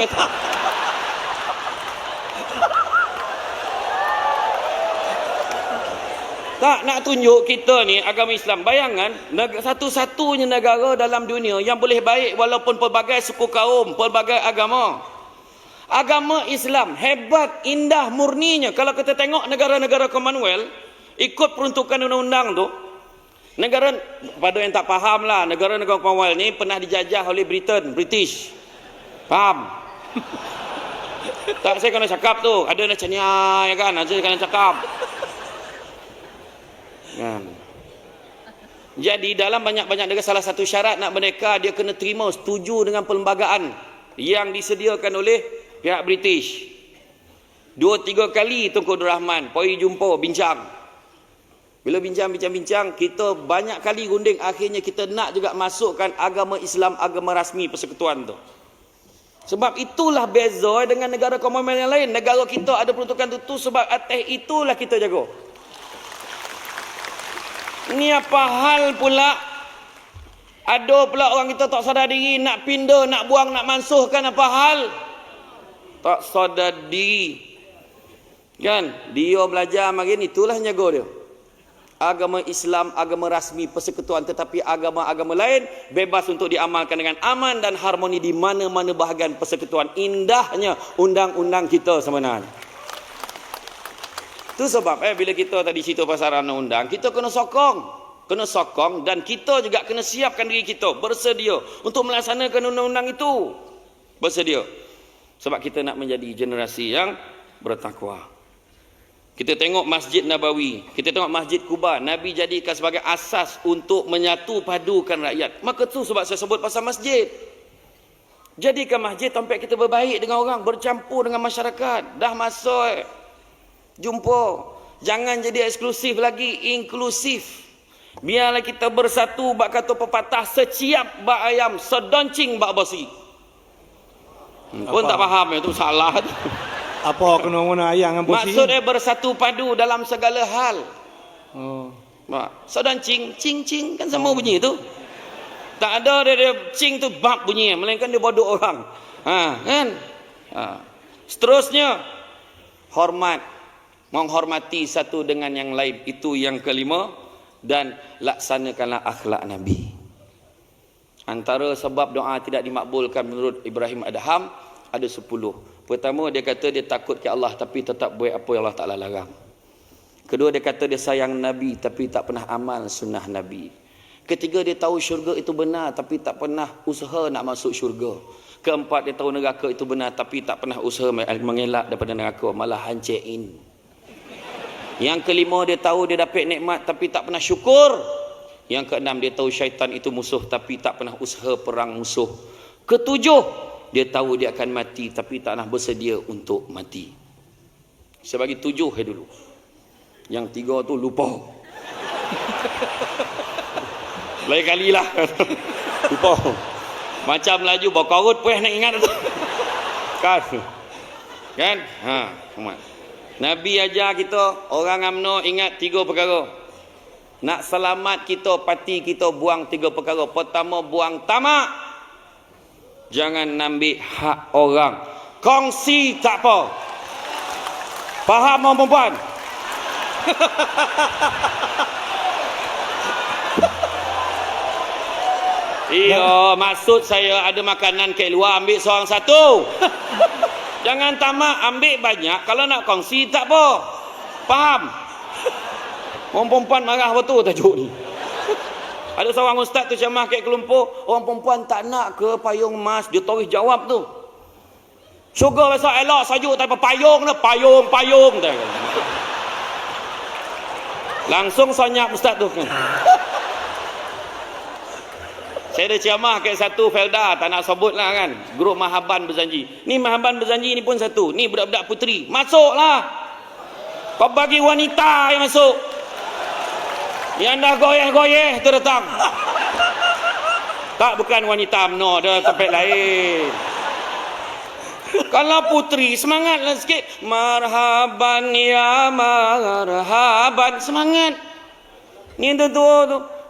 Tak, nak tunjuk kita ni agama Islam. Bayangan, satu-satunya negara dalam dunia yang boleh baik walaupun pelbagai suku kaum, pelbagai agama. Agama Islam hebat, indah, murninya. Kalau kita tengok negara-negara Commonwealth, ikut peruntukan undang-undang tu, negara, pada yang tak faham lah, negara-negara Commonwealth ni pernah dijajah oleh British. Faham? Tak, saya kena cakap tu. Ada macam ni, ya kan? Saya kena cakap. Kan. Jadi dalam banyak-banyak negara, salah satu syarat nak merdeka, dia kena terima, setuju dengan perlembagaan yang disediakan oleh pihak British. 2-3 kali Tunku Abdul Rahman pergi jumpa, bincang. Bila bincang, kita banyak kali runding, akhirnya kita nak juga masukkan agama Islam, agama rasmi persekutuan tu. Sebab itulah beza dengan negara Commonwealth yang lain. Negara kita ada peruntukan tu sebab atas itulah kita jaga. Ni apa hal pula? Ada pula orang kita tak sadar diri, nak pindah, nak buang, nak mansuhkan, apa hal? Tak sadar diri. Kan? Dia belajar makin itulah jaga dia. Agama Islam, agama rasmi persekutuan, tetapi agama-agama lain bebas untuk diamalkan dengan aman dan harmoni di mana-mana bahagian persekutuan. Indahnya undang-undang kita sebenarnya. Itu sebab bila kita tadi cerita pasal undang-undang, kita kena sokong dan kita juga kena siapkan diri kita bersedia untuk melaksanakan undang-undang itu. Bersedia. Sebab kita nak menjadi generasi yang bertakwa. Kita tengok Masjid Nabawi, kita tengok Masjid Kuba, Nabi jadikan sebagai asas untuk menyatu padukan rakyat. Maka tu sebab saya sebut pasal masjid. Jadikan masjid sampai kita berbaik dengan orang, bercampur dengan masyarakat. Dah masuk jumpa. Jangan jadi eksklusif lagi, inklusif. Biarlah kita bersatu, bak kata pepatah, seciap bak ayam, sedoncing bak besi. Pun tak faham, itu salah tu. Apa kena guna ayam dengan bosi? Maksudnya bersatu padu dalam segala hal. Oh. Sedoncing, cing-cing, kan sama bunyi tu. Tak ada dia cing tu bab bunyi, melainkan dia bodoh orang. Kan? Seterusnya, hormat. Menghormati satu dengan yang lain. Itu yang kelima. Dan laksanakanlah akhlak Nabi. Antara sebab doa tidak dimakbulkan menurut Ibrahim Adham ada 10. Pertama, dia kata dia takut ke Allah tapi tetap buat apa yang Allah Ta'ala larang. Kedua, dia kata dia sayang Nabi tapi tak pernah amal sunnah Nabi. Ketiga, dia tahu syurga itu benar tapi tak pernah usaha nak masuk syurga. Keempat, dia tahu neraka itu benar tapi tak pernah usaha mengelak daripada neraka, malah hancein. Yang kelima, dia tahu dia dapat nikmat tapi tak pernah syukur. Yang keenam, dia tahu syaitan itu musuh tapi tak pernah usaha perang musuh. Ketujuh, dia tahu dia akan mati tapi tak pernah bersedia untuk mati. Saya bagi 7 dulu. Yang 3 tu lupa. Lain kali lah. Lupa. Macam laju bawa korut pun nak ingat tu. Kan? Nabi ajar kita, orang UMNO ingat 3 perkara. Nak selamat kita, parti kita buang 3 perkara. Pertama, buang tamak. Jangan ambil hak orang. Kongsi tak apa. Faham orang perempuan? Iya, maksud saya ada makanan kat luar, ambil seorang satu. Jangan tamak, ambil banyak. Kalau nak kongsi tak apa. Faham? Orang perempuan marah betul tajuk ni. Ada seorang ustaz tu ceramah kat Kelumpur, orang perempuan tak nak ke payung emas, dia tulis jawab tu. Syurga besok elok sajuk tak apa payung dah, payung. Langsung senyap ustaz tu kan. Saya ada ceramah kat satu Felda, tak nak sebut lah kan. Grup Mahaban Berzanji. Ni Mahaban Berzanji ni pun satu. Ni budak-budak puteri. Masuklah. Kau bagi wanita yang masuk. Yang dah goyeh-goyeh tu datang. Tak, bukan wanita UMNO, dia tempat lain. Kalau puteri, semangatlah sikit. Marhaban ya marhaban. Semangat. Ni tu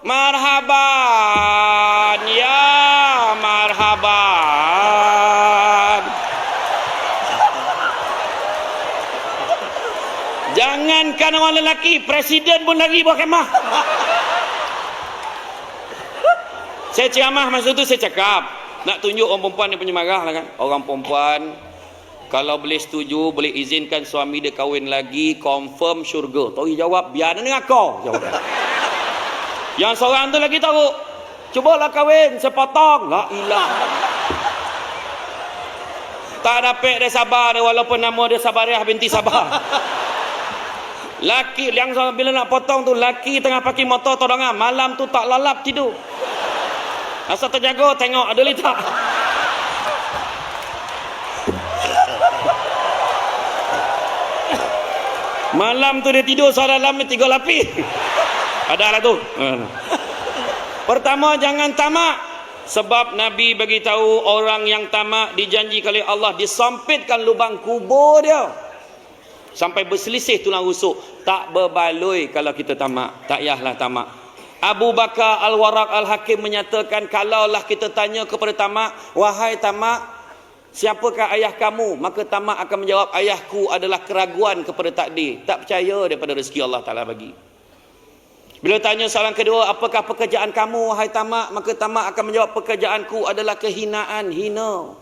marhaban ya marhaban. Jangankan orang lelaki, presiden pun lagi buat kemah. Saya ceramah masa tu, saya cakap nak tunjuk orang perempuan dia punya marah lah kan. Orang perempuan kalau boleh setuju, boleh izinkan suami dia kahwin lagi, confirm syurga. Tori jawab, biar dia neraka. Jawab. Yang seorang tu lagi tahu, cubalah kahwin, saya potong. La ilah. Tak dapat dia sabar dia, walaupun nama dia Sabariah binti Sabah. Laki yang bila nak potong tu, laki tengah pakai motor todongan, malam tu tak lalap tidur. Asal terjaga tengok ada litak. Malam tu dia tidur seorang dalam ni 3 lapis. Ada lah tu. Pertama, jangan tamak. Sebab Nabi bagi tahu orang yang tamak dijanjikan oleh Allah disampitkan lubang kubur dia sampai berselisih tulang rusuk. Tak berbaloi kalau kita tamak. Tak payahlah tamak. Abu Bakar Al-Waraq Al-Hakim menyatakan, kalaulah kita tanya kepada tamak, wahai tamak, siapakah ayah kamu? Maka tamak akan menjawab, ayahku adalah keraguan kepada takdir, tak percaya daripada rezeki Allah Ta'ala bagi. Bila tanya soalan kedua, apakah pekerjaan kamu wahai tamak? Maka tamak akan menjawab, pekerjaanku adalah kehinaan, hina.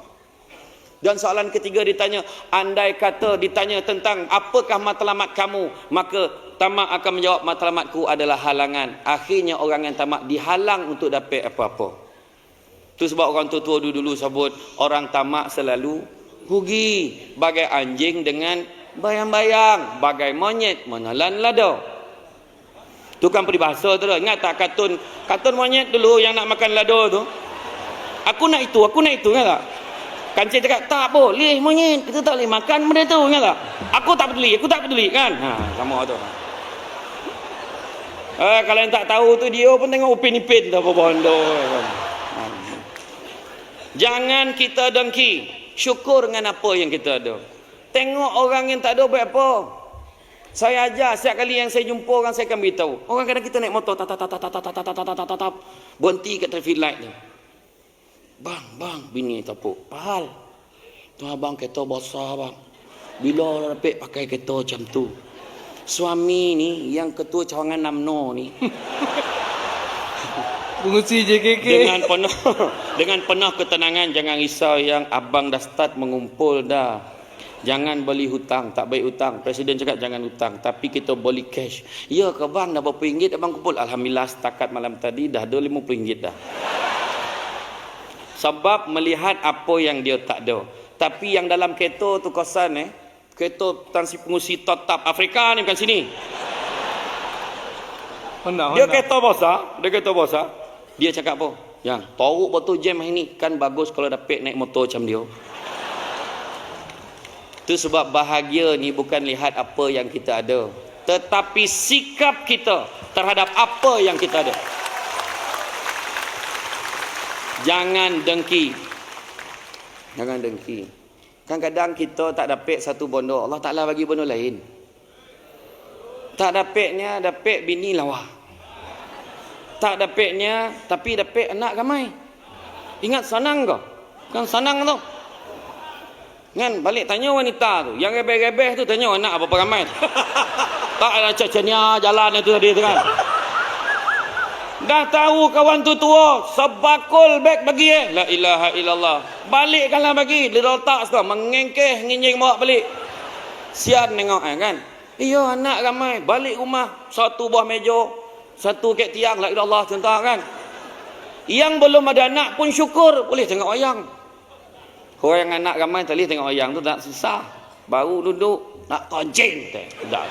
Dan soalan ketiga ditanya, andai kata ditanya tentang apakah matlamat kamu, maka tamak akan menjawab, matlamatku adalah halangan. Akhirnya orang yang tamak dihalang untuk dapat apa-apa. Itu sebab orang tua-tua dulu sebut, orang tamak selalu rugi. Bagai anjing dengan bayang-bayang, bagai monyet menelan lada. Itu kan peribahasa tu. Ingat tak kartun monyet dulu yang nak makan lada tu? Aku nak itu kan tak? Kancil cakap, tak boleh monyet, kita tak boleh makan benda tu, ingat tak? Aku tak peduli kan? Sama tu. Kalau yang tak tahu tu, dia pun tengok upin-ipin tu apa bondo. Jangan kita dengki, syukur dengan apa yang kita ada. Tengok orang yang tak ada buat apa. Saya ajar, setiap kali yang saya jumpa orang, saya akan beritahu. Orang kadang kita naik motor, tap, berhenti kat traffic light ni. Bang, bini tapuk. Pahal. Tu abang kereta besar bang. Bila dapat pakai kereta macam tu? Suami ni yang ketua cawangan UMNO ni. Pengusi JKK. Dengan penuh ketenangan, jangan risau yang abang dah start mengumpul dah. Jangan beli hutang, tak baik hutang. Presiden cakap jangan hutang, tapi kita beli cash. Ya ke bang, dah berapa ringgit abang kumpul? Alhamdulillah setakat malam tadi dah ada RM50 dah. Sebab melihat apa yang dia tak ada. Tapi yang dalam kereta tu kosan kereta tansi pengusi tetap Afrika ni bukan sini. Dia kereta besar. Dia cakap apa? Yang toruk botol jam ini kan bagus kalau dapat naik motor macam dia. Itu sebab bahagia ni bukan lihat apa yang kita ada, tetapi sikap kita terhadap apa yang kita ada. Jangan dengki. Kadang-kadang kita tak dapat satu bondo, Allah Ta'ala bagi bondo lain. Tak dapatnya dapat bini lawa. Tak dapatnya tapi dapat anak ramai. Ingat senang ke? Kan senang tu. Kan balik tanya wanita tu, yang rebeh-rebeh tu tanya anak apa ramai. Tak ada cecenya jalan itu tadi tu kan. Dah tahu kawan tu tua, sebakul beg bagi la ilaha illallah. Balikkanlah bagi, dia letak sekarang mengengkeh nginjing bawa balik. Sian tengok kan. Iya anak ramai, balik rumah satu buah meja, satu kek tiang la ilallah contoh kan. Yang belum ada anak pun syukur boleh tengok wayang. Orang yang anak ramai tak boleh tengok wayang tu tak susah. Baru duduk nak tonceng dah.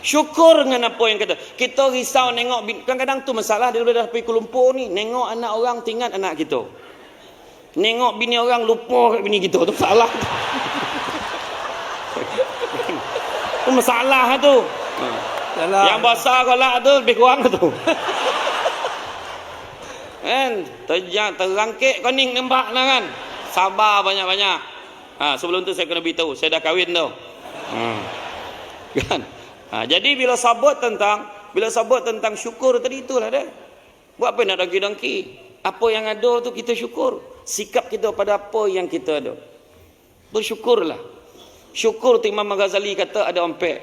Syukur dengan apa yang kita risau nengok kadang-kadang tu masalah dia dah pergi Kuala Lumpur ni, nengok anak orang tinggal anak kita. Nengok bini orang lupa kat bini kita tu salah. Tu masalah tu. Salah. Yang besar kolak tu lebih kurang tu. Kan terangkit koning nampak lah kan. Sabar banyak-banyak. Sebelum tu saya kena beritahu saya dah kahwin tu. Kan. Jadi bila sabut tentang syukur tadi itulah dia. Buat apa nak dengki-dengki? Apa yang ada tu kita syukur. Sikap kita pada apa yang kita ada. Bersyukurlah. Syukur tu Imam Ghazali kata ada empat.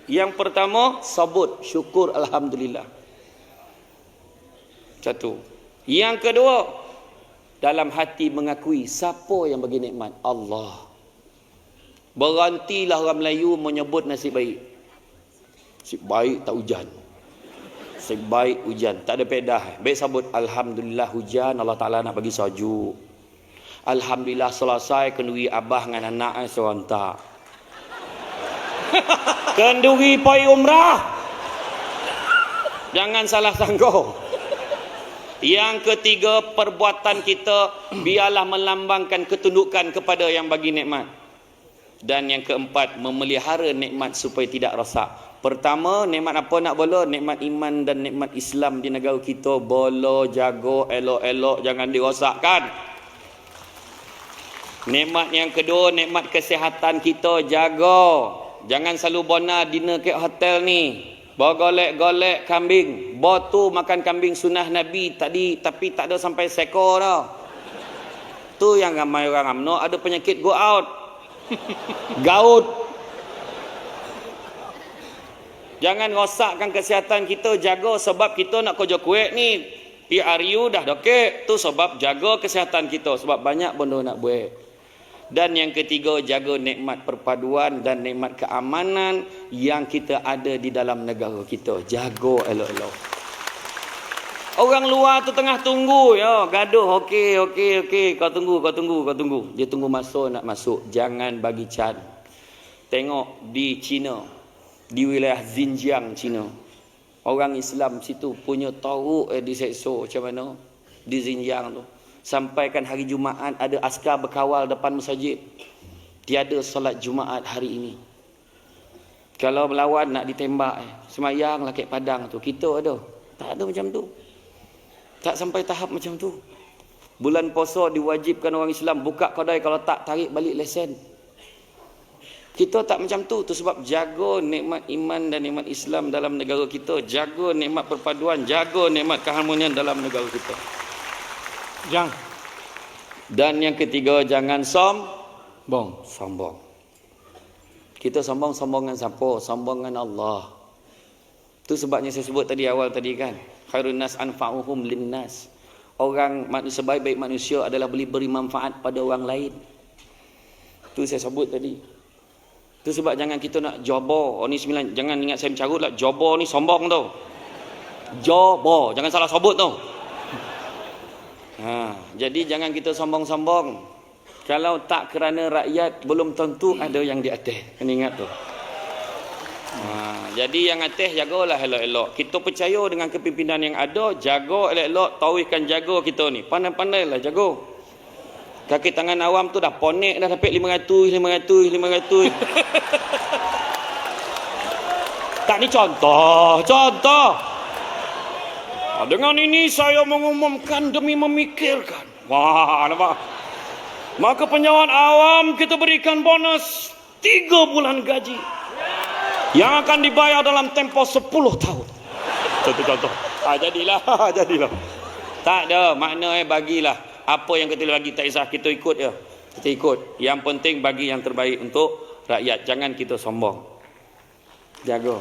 Yang pertama sabut, syukur alhamdulillah. Satu. Yang kedua, dalam hati mengakui siapa yang bagi nikmat? Allah. Berhentilah orang Melayu menyebut nasib baik. Nasib baik tak hujan. Nasib baik hujan, tak ada pedah. Baik sebut alhamdulillah hujan, Allah Taala nak bagi sejuk. Alhamdulillah selesai kenduri abah dengan anak serentak. Kenduri pergi umrah. Jangan salah sangka. Yang ketiga, perbuatan kita biarlah melambangkan ketundukan kepada yang bagi nikmat. Dan yang keempat, memelihara nikmat supaya tidak rosak. Pertama, nikmat apa nak bolo? Nikmat iman dan nikmat Islam di negara kita. Bolo, jaga, elok-elok, jangan dirosakkan. Nikmat yang kedua, nikmat kesihatan kita, jaga. Jangan selalu bona dinner kat hotel ni. Golek-golek kambing. Botu makan kambing sunnah Nabi tadi, tapi tak ada sampai seekor dah. Tu yang ramai orang UMNO ada penyakit go out. Gaut. Jangan rosakkan kesihatan kita, jaga sebab kita nak kerja kuat ni. PRU dah dokek. Tu sebab jaga kesihatan kita sebab banyak benda nak buat. Dan yang ketiga, jaga nikmat perpaduan dan nikmat keamanan yang kita ada di dalam negara kita. Jaga elok-elok. Orang luar tu tengah tunggu ya, gaduh. Okey. Kau tunggu. Dia tunggu masa nak masuk. Jangan bagi can. Tengok di China, di wilayah Xinjiang China. Orang Islam situ punya teruk diseksa macam mana di Xinjiang tu. Sampaikan hari Jumaat ada askar berkawal depan masjid. Tiada solat Jumaat hari ini. Kalau melawan nak ditembak, semayanglah kat padang tu. Kita ada. Tak ada macam tu. Tak sampai tahap macam tu. Bulan puasa diwajibkan orang Islam buka kedai, kalau tak tarik balik lesen. Kita tak macam tu. Tu sebab jaga nikmat iman dan nikmat Islam dalam negara kita. Jaga nikmat perpaduan, jaga nikmat keharmonian dalam negara kita. Dan yang ketiga, jangan sombong. Kita sombong dengan siapa? Sombong dengan Allah. Tu sebabnya saya sebut tadi awal tadi kan. Khairun nas anfa'uhum linnas. Orang manusia sebaik-baik manusia adalah beri manfaat pada orang lain. Tu saya sebut tadi. Tu sebab jangan kita nak jobo. Oh ni 9, jangan ingat saya mencarut lah. Jobo ni sombong tau. Jobo, jangan salah sebut tau. Jadi jangan kita sombong-sombong. Kalau tak kerana rakyat, belum tentu ada yang di atas. Kena ingat tu. Jadi yang atas jagalah elok-elok. Kita percaya dengan kepimpinan yang ada, jaga elok-elok, tauhkan jaga kita ni. Pandai-pandailah jaga. Kaki tangan awam tu dah ponek dah dapat 500. Tak, ni contoh. Dengan ini saya mengumumkan demi memikirkan. Wah, nampak? Maka penjawat awam kita berikan bonus 3 bulan gaji. Yang akan dibayar dalam tempoh 10 tahun. Contoh. Jadilah. Tak ada makna bagilah. Apa yang kita bagi tak kisah, kita ikut je. Kita ikut. Yang penting bagi yang terbaik untuk rakyat. Jangan kita sombong. Jaga.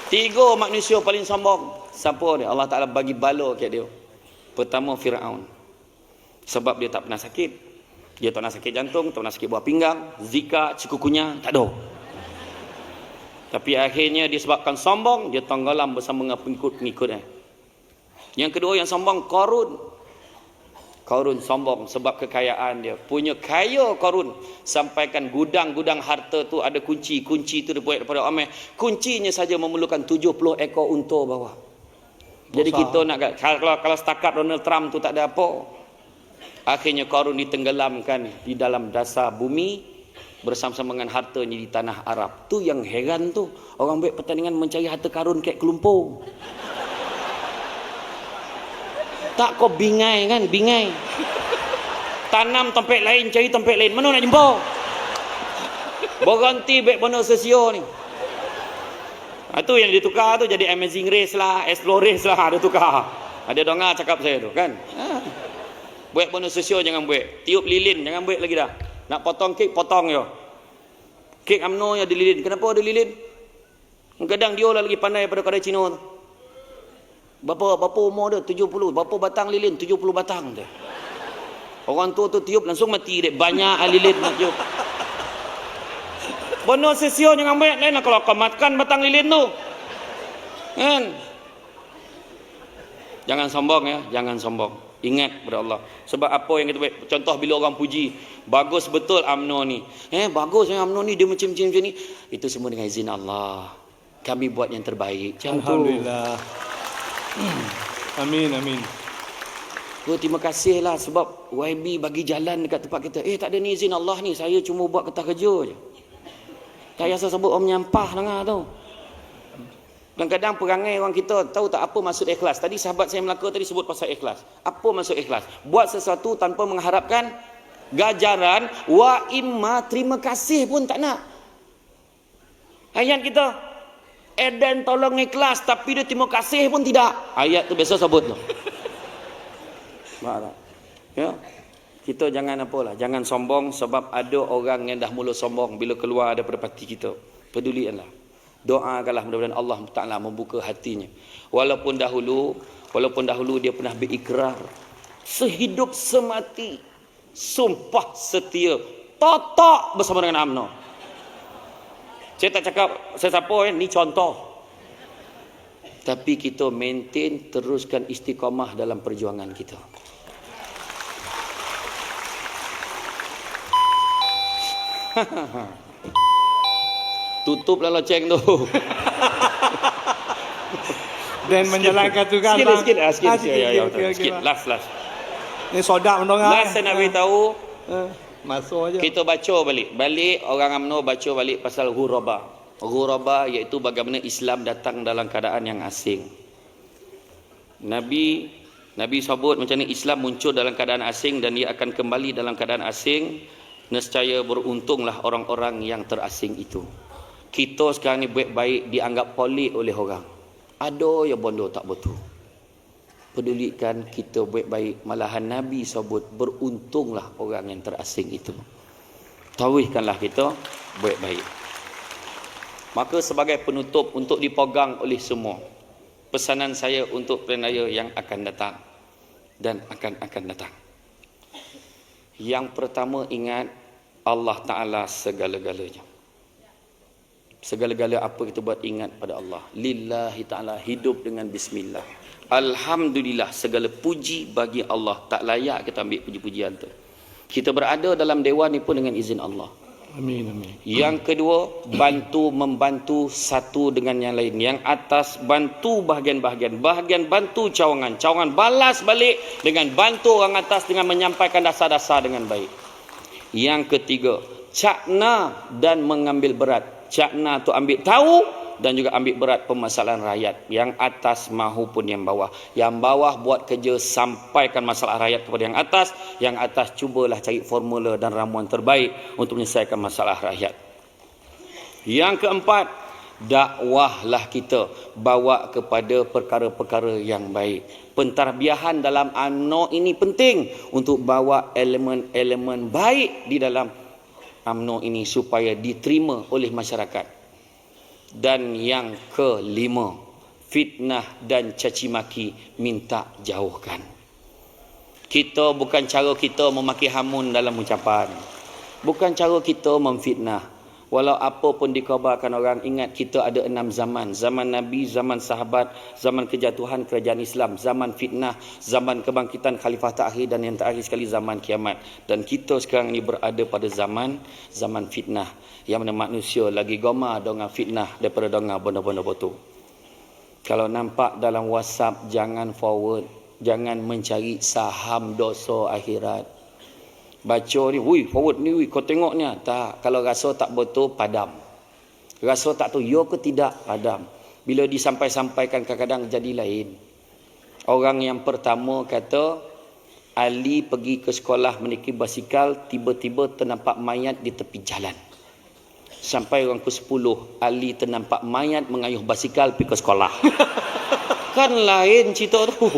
3 manusia paling sombong. Siapa dia? Allah Ta'ala bagi bala kat dia. Pertama, Fir'aun. Sebab dia tak pernah sakit. Dia tak pernah sakit jantung, tak pernah sakit buah pinggang, zika, cikukunya, tak ada. Tapi akhirnya disebabkan sombong, dia tenggelam bersama dengan pengikut-pengikutnya. Yang kedua yang sombong, Qarun. Qarun sombong sebab kekayaan dia. Punya kaya Qarun. Sampaikan gudang-gudang harta tu ada kunci. Kunci tu dibuat daripada Amir. Kuncinya saja memerlukan 70 ekor unta bawah. Jadi kita nak, kalau setakat Donald Trump tu tak ada apa. Akhirnya Qarun ditenggelamkan di dalam dasar bumi bersama-sama dengan hartanya di tanah Arab. Tu yang heran tu. Orang buat pertandingan mencari harta Qarun kayak kelumpur. Tak, kau bingai kan? Bingai. Tanam tempat lain, cari tempat lain. Mana nak jumpa? Berhenti baik benda sosio ni. Itu yang ditukar tu jadi Amazing Race lah, Explore Race lah. Ada tukar. Ada dengar cakap saya tu kan? Buat benda sosio jangan buat. Tiup lilin jangan buat lagi dah. Nak potong kek, potong je. Kek UMNO yang ada lilin. Kenapa ada lilin? Kadang dia lah lagi pandai daripada kedai Cina tu. Berapa umur dia? 70. Berapa batang lilin? 70 batang dia. Orang tua tu tiup langsung mati dia. Banyak lilin nak tiup. Benda sosio jangan buat. Lain lah kalau kau makan batang lilin tu. Kan? Jangan sombong ya. Jangan sombong. Ingat kepada Allah. Sebab apa yang kita buat. Contoh bila orang puji. Bagus betul UMNO ni. Bagus yang UMNO ni. Dia macam ni. Itu semua dengan izin Allah. Kami buat yang terbaik. Macam Alhamdulillah. Amin. Terima kasih lah sebab YB bagi jalan dekat tempat kita. Tak ada ni izin Allah ni. Saya cuma buat kertas kerja je. Tak payah sebut om nyampah dengar tu. Kadang-kadang perangai orang kita tahu tak apa maksud ikhlas. Tadi sahabat saya Melaka tadi sebut pasal ikhlas. Apa maksud ikhlas? Buat sesuatu tanpa mengharapkan ganjaran. Wa imma, terima kasih pun tak nak. Ayat kita. Eden tolong ikhlas tapi dia terima kasih pun tidak. Ayat tu biasa sebut tu. Faham tak? Ya. Kita jangan apalah, jangan sombong sebab ada orang yang dah mula sombong bila keluar daripada parti kita. Pedulikanlah. Doakanlah mudah-mudahan Allah Taala membuka hatinya. Walaupun dahulu dia pernah berikrar sehidup semati sumpah setia totok bersama dengan UMNO. Saya tak cakap sesiapa ni contoh. Tapi kita maintain, teruskan istiqamah dalam perjuangan kita. Tutuplah loceng tu. Dan menjalankan tugas. Sikit. Last. Ni sodak mendengar. Last saya nak beritahu. Masuk aja. Kita baca balik orang UMNO baca balik pasal ghuraba. Ghuraba iaitu bagaimana Islam datang dalam keadaan yang asing. Nabi sebut macam ni, Islam muncul dalam keadaan asing dan dia akan kembali dalam keadaan asing. Nescaya beruntunglah orang-orang yang terasing itu. Kita sekarang ni baik-baik dianggap pelik oleh orang. Ada yang bodoh tak betul. Pedulikan kita baik-baik. Malahan Nabi sebut beruntunglah orang yang terasing itu. Tauhidkanlah kita baik-baik. Maka sebagai penutup untuk dipegang oleh semua. pesanan saya untuk pilihan raya yang akan datang dan akan datang. Yang pertama, ingat Allah Ta'ala segala-galanya. Segala-gala apa kita buat, ingat pada Allah. Lillahi ta'ala, hidup dengan bismillah. Alhamdulillah, segala puji bagi Allah. Tak layak kita ambil puji-pujian tu. Kita berada dalam dewan ni pun dengan izin Allah. Amin, amin. Yang kedua, bantu membantu satu dengan yang lain. Yang atas bantu bahagian-bahagian, bahagian bantu cawangan, cawangan balas balik dengan bantu orang atas dengan menyampaikan dasar-dasar dengan baik. Yang ketiga, cakna dan mengambil berat. Cakna tu ambil tahu dan juga ambil berat permasalahan rakyat. Yang atas mahupun yang bawah. Yang bawah buat kerja sampaikan masalah rakyat kepada yang atas. Yang atas cubalah cari formula dan ramuan terbaik untuk menyelesaikan masalah rakyat. Yang keempat, dakwahlah kita bawa kepada perkara-perkara yang baik. Pentadbiran dalam UMNO ini penting untuk bawa elemen-elemen baik di dalam UMNO ini supaya diterima oleh masyarakat. Dan yang kelima, fitnah dan caci maki minta jauhkan. Kita bukan cara kita memaki hamun dalam ucapan. Bukan cara kita memfitnah. Walau apa pun dikhabarkan orang, ingat kita ada 6 zaman. Zaman Nabi, zaman sahabat, zaman kejatuhan kerajaan Islam, zaman fitnah, zaman kebangkitan khalifah terakhir dan yang terakhir sekali zaman kiamat. Dan kita sekarang ini berada pada zaman fitnah. Yang mana manusia lagi gemar dengan fitnah daripada dengan benda-benda betul. Kalau nampak dalam WhatsApp, jangan forward. Jangan mencari saham dosa akhirat. Baca ni, wui forward ni, wui kau tengok ni. Tak, kalau rasa tak betul, padam. Rasa tak tahu, ya ke tidak, padam. Bila disampai-sampaikan kadang-kadang jadi lain. Orang yang pertama kata, Ali pergi ke sekolah menaiki basikal, tiba-tiba ternampak mayat di tepi jalan. Sampai orang ke-10, Ali ternampak mayat mengayuh basikal pergi ke sekolah. Kan lain cerita tu.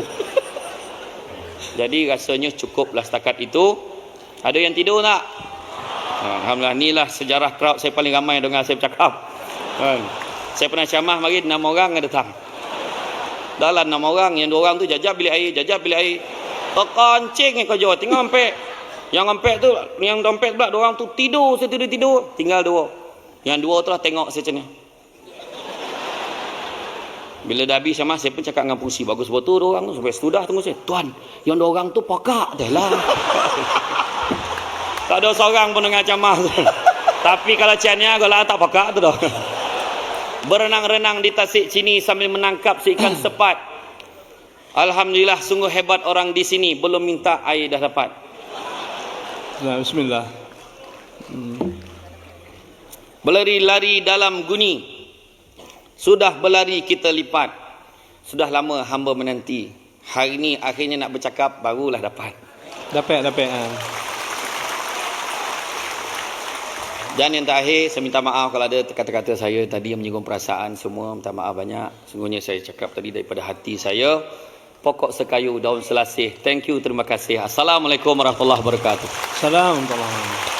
Jadi rasanya cukuplah setakat itu. Ada yang tidur tak? Alhamdulillah, inilah sejarah crowd saya paling ramai dengar saya bercakap. Saya pernah ceramah mari 6 orang yang datang. Dalam 6 orang, yang 2 orang tu jajab bilik air. Terkancing kau jauh, tinggal empek. Yang empek tu, yang dompet pula 2 orang tu tidur, tinggal 2. Yang 2 tu lah tengok saya macam ni. Bila dah habis sama, saya pun cakap dengan pengurusi, bagus betul 2 orang tu, sampai sudah tunggu saya. Tuan, yang 2 orang tu pakak dah lah. Tak ada seorang pun dengar ceramah. Tapi kalau ciannya kalau tak pakak tu dah. Berenang-renang di tasik sini sambil menangkap ikan sepat. Alhamdulillah, sungguh hebat orang di sini, belum minta air dah dapat. Bismillah. Berlari-lari dalam guni. Sudah berlari kita lipat. Sudah lama hamba menanti. Hari ini akhirnya nak bercakap, barulah dapat. Dapat. Dan yang terakhir, saya minta maaf kalau ada kata-kata saya tadi yang menyinggung perasaan semua. Minta maaf banyak. Sungguhnya saya cakap tadi daripada hati saya. Pokok sekayu, daun selasih. Thank you, terima kasih. Assalamualaikum warahmatullahi wabarakatuh. Assalamualaikum warahmatullahi wabarakatuh.